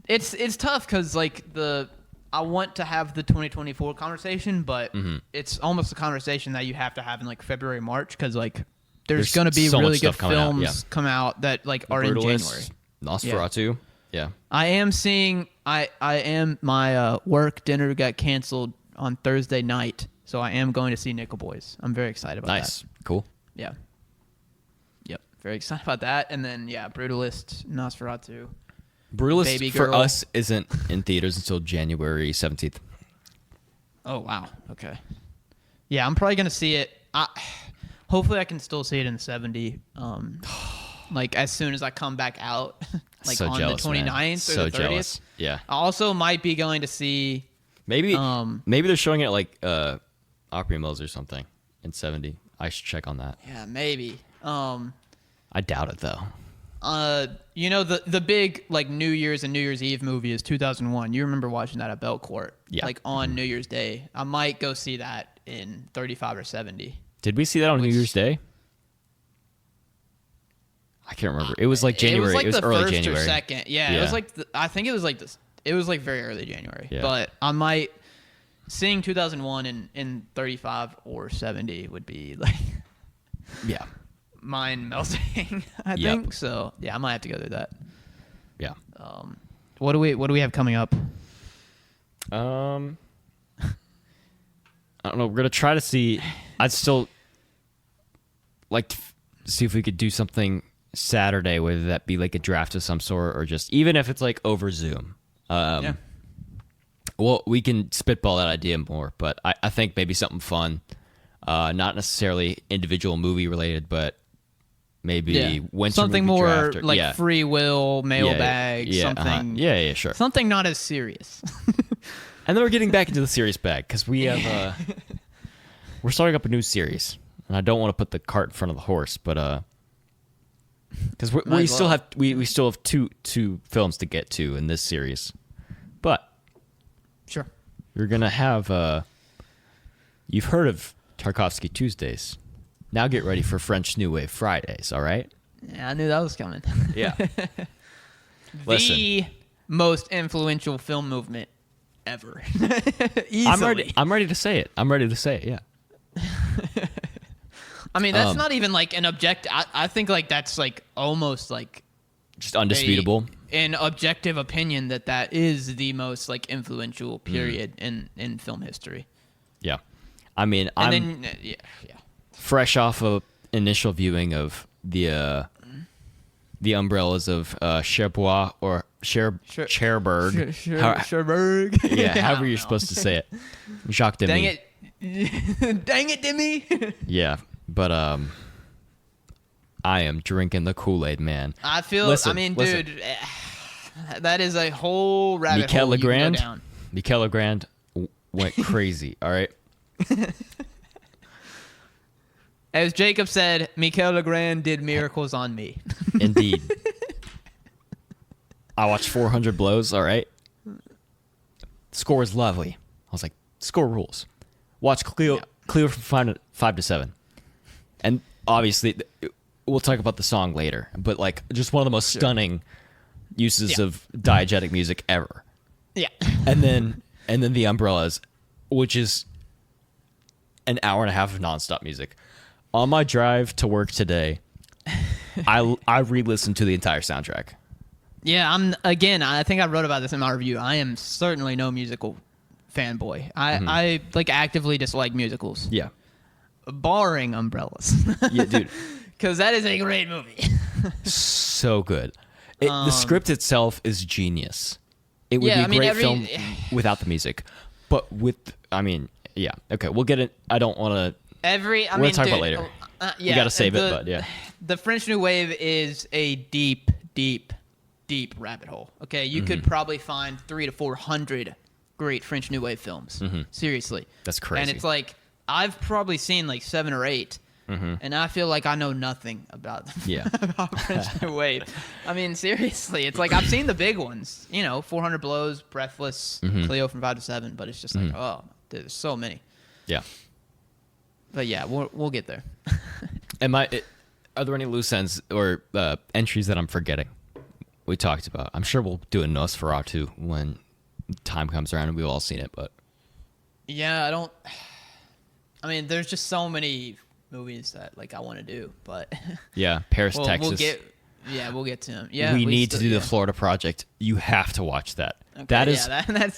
[SPEAKER 2] It's tough because I want to have the 2024 conversation, but it's almost a conversation that you have to have in February, March, because there's going to be
[SPEAKER 1] so
[SPEAKER 2] really good
[SPEAKER 1] films
[SPEAKER 2] come out that are in January.
[SPEAKER 1] Nosferatu. Yeah.
[SPEAKER 2] I am seeing. My work dinner got canceled on Thursday night, so I am going to see Nickel Boys. I'm very excited about that.
[SPEAKER 1] Nice. Cool.
[SPEAKER 2] Yeah. Yep. Very excited about that. And then, Brutalist, Nosferatu.
[SPEAKER 1] Brutalist
[SPEAKER 2] Baby
[SPEAKER 1] for
[SPEAKER 2] Girl.
[SPEAKER 1] us isn't in theaters until January 17th.
[SPEAKER 2] Oh, wow. Okay. Yeah, I'm probably going to see it. Hopefully I can still see it in 70. As soon as I come back out,
[SPEAKER 1] So
[SPEAKER 2] on
[SPEAKER 1] jealous,
[SPEAKER 2] the 29th
[SPEAKER 1] man.
[SPEAKER 2] or
[SPEAKER 1] So
[SPEAKER 2] the 30th.
[SPEAKER 1] jealous. Yeah.
[SPEAKER 2] I also might be going to see...
[SPEAKER 1] Maybe they're showing it at Opry Mills or something in 70. I should check on that.
[SPEAKER 2] Yeah, maybe.
[SPEAKER 1] I doubt it though.
[SPEAKER 2] The big New Year's and New Year's Eve movie is 2001. You remember watching that at Belcourt?
[SPEAKER 1] Yeah.
[SPEAKER 2] On New Year's Day. I might go see that in 35 or 70.
[SPEAKER 1] Did we see that on New Year's Day? I can't remember. It was January. It was early January.
[SPEAKER 2] Or second. Yeah,
[SPEAKER 1] yeah.
[SPEAKER 2] It was I think it was this. It was very early January.
[SPEAKER 1] Yeah.
[SPEAKER 2] But I might seeing 2001 in 35 or 70 would be
[SPEAKER 1] yeah,
[SPEAKER 2] mind melting. I think so. Yeah, I might have to go through that.
[SPEAKER 1] Yeah.
[SPEAKER 2] What do we have coming up?
[SPEAKER 1] I don't know. We're gonna try to see. I'd still like to see if we could do something Saturday, whether that be a draft of some sort or just even if it's over Zoom.
[SPEAKER 2] Yeah.
[SPEAKER 1] Well, we can spitball that idea more, but I think maybe something fun, not necessarily individual movie related, but maybe winter
[SPEAKER 2] something
[SPEAKER 1] movie
[SPEAKER 2] more
[SPEAKER 1] draft
[SPEAKER 2] free will mailbag, something.
[SPEAKER 1] Yeah, sure.
[SPEAKER 2] Something not as serious.
[SPEAKER 1] And then we're getting back into the serious bag because we have we're starting up a new series, and I don't want to put the cart in front of the horse, but because we still have two films to get to in this series, but
[SPEAKER 2] Sure.
[SPEAKER 1] we're gonna have you've heard of Tarkovsky Tuesdays. Now get ready for French New Wave Fridays. All right.
[SPEAKER 2] Yeah, I knew that was coming.
[SPEAKER 1] Yeah.
[SPEAKER 2] The most influential film movement ever. Easily.
[SPEAKER 1] I'm ready to say it. Yeah.
[SPEAKER 2] I mean, that's not even an objective. I think that's almost
[SPEAKER 1] Just undisputable.
[SPEAKER 2] An objective opinion that is the most influential period in film history.
[SPEAKER 1] Yeah. I mean, I'm fresh off of initial viewing of the umbrellas of Cherbois or Cherbourg.
[SPEAKER 2] Cherbourg.
[SPEAKER 1] Yeah, however you're supposed to say it. Jacques Demy.
[SPEAKER 2] Dang it. Dang it, Demi.
[SPEAKER 1] Yeah, but I am drinking the Kool-Aid, man.
[SPEAKER 2] I feel. Dude, that is a whole rabbit hole you can go down.
[SPEAKER 1] Michael Legrand went crazy. All right.
[SPEAKER 2] As Jacob said, Michael Legrand did miracles on me.
[SPEAKER 1] Indeed. I watched 400 Blows. All right. Score is lovely. I was like, score rules. Watch Cleo from 5 to 7. And obviously, we'll talk about the song later, but just one of the most stunning uses of diegetic music ever.
[SPEAKER 2] Yeah.
[SPEAKER 1] And then the Umbrellas, which is an hour and a half of nonstop music. On my drive to work today, I re-listened to the entire soundtrack.
[SPEAKER 2] Yeah, I think I wrote about this in my review. I am certainly no musical fanboy. I actively dislike musicals.
[SPEAKER 1] Yeah.
[SPEAKER 2] barring Umbrellas.
[SPEAKER 1] Yeah, dude.
[SPEAKER 2] Because that is a great movie.
[SPEAKER 1] So good. The script itself is genius. It would be a great film without the music. But with, yeah. Okay, we'll get it. I don't want to... We'll talk about it later.
[SPEAKER 2] Yeah,
[SPEAKER 1] we got to save it, but yeah.
[SPEAKER 2] The French New Wave is a deep, deep, deep rabbit hole. Okay, you could probably find 300 to 400 great French New Wave films. Seriously.
[SPEAKER 1] That's crazy.
[SPEAKER 2] And it's like, I've probably seen like 7 or 8. And I feel like I know nothing about them.
[SPEAKER 1] Yeah.
[SPEAKER 2] About French New Wave. I mean, seriously, it's like I've seen the big ones. 400 Blows, Breathless, Cleo from 5 to 7, but it's just like, oh, dude, there's so many.
[SPEAKER 1] Yeah.
[SPEAKER 2] But yeah, we'll get there.
[SPEAKER 1] Are there any loose ends or entries that I'm forgetting? We talked about. I'm sure we'll do a Nosferatu when time comes around and we've all seen it, but
[SPEAKER 2] yeah, there's just so many movies that like I want to do, but
[SPEAKER 1] yeah, Paris, Texas.
[SPEAKER 2] We'll get to them. Yeah,
[SPEAKER 1] we need to do the Florida Project. You have to watch that.
[SPEAKER 2] Okay,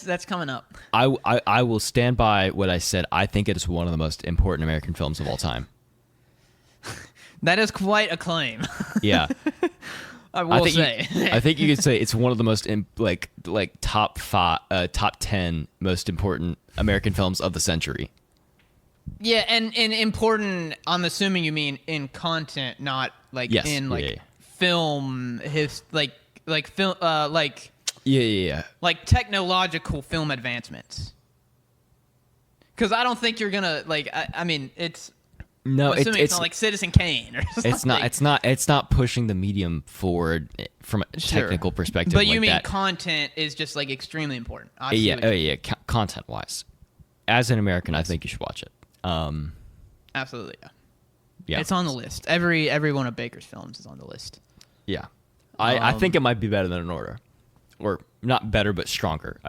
[SPEAKER 2] that's coming up.
[SPEAKER 1] I will stand by what I said. I think it is one of the most important American films of all time.
[SPEAKER 2] That is quite a claim.
[SPEAKER 1] Yeah.
[SPEAKER 2] I
[SPEAKER 1] think you could say it's one of the most top 10 most important American films of the century.
[SPEAKER 2] Yeah, and important. I'm assuming you mean in content, not like film. Film like technological film advancements. Because I don't think you're gonna it's.
[SPEAKER 1] No,
[SPEAKER 2] it's not like Citizen Kane or something.
[SPEAKER 1] It's not pushing the medium forward from a technical perspective.
[SPEAKER 2] But you mean content is just like extremely important.
[SPEAKER 1] Content wise, as an American, I think you should watch it.
[SPEAKER 2] Absolutely, yeah. It's on the list. Every one of Baker's films is on the list.
[SPEAKER 1] Yeah, I think it might be better than An Order, or not better but stronger.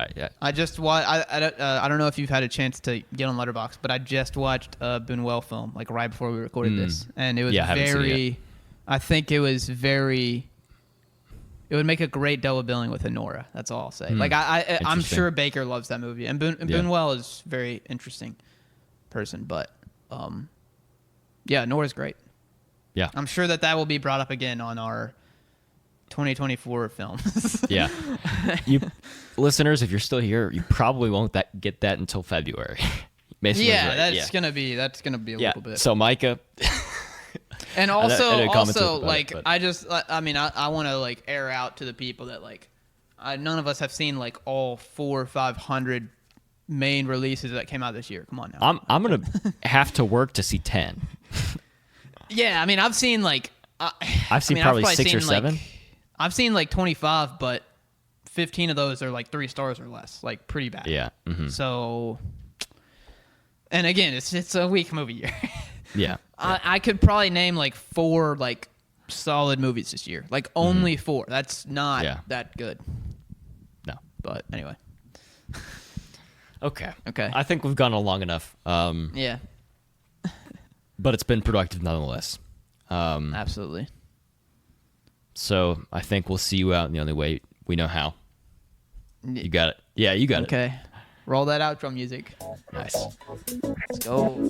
[SPEAKER 2] I just I don't know if you've had a chance to get on Letterboxd, but I just watched a Buñuel film like right before we recorded this, and it was very. I think it was very. It would make a great double billing with Honora. That's all I'll say. Like I'm sure Baker loves that movie, and Buñuel is very interesting person, but Nora's great.
[SPEAKER 1] Yeah,
[SPEAKER 2] I'm sure that will be brought up again on our 2024 films.
[SPEAKER 1] Yeah, you listeners, if you're still here, you probably won't get that until February.
[SPEAKER 2] That's gonna be a little bit.
[SPEAKER 1] So Micah,
[SPEAKER 2] and also I want to like air out to the people that like none of us have seen like all 400 or 500 main releases that came out this year. Come on now.
[SPEAKER 1] I'm gonna have to work to see 10.
[SPEAKER 2] Yeah, I've seen like
[SPEAKER 1] I've seen probably 6 or 7.
[SPEAKER 2] I've seen like 25, but 15 of those are like 3 stars or less, like pretty bad.
[SPEAKER 1] Yeah.
[SPEAKER 2] So, and again, it's a weak movie year.
[SPEAKER 1] Yeah.
[SPEAKER 2] I could probably name like 4 like solid movies this year, like only 4. That's not that good.
[SPEAKER 1] No,
[SPEAKER 2] but anyway.
[SPEAKER 1] Okay.
[SPEAKER 2] I
[SPEAKER 1] think we've gone on long enough.
[SPEAKER 2] Yeah.
[SPEAKER 1] But it's been productive nonetheless.
[SPEAKER 2] Absolutely.
[SPEAKER 1] So I think we'll see you out in the only way we know how. You got it. Yeah, you got it.
[SPEAKER 2] Okay. Roll that outro music.
[SPEAKER 1] Nice.
[SPEAKER 2] Let's go.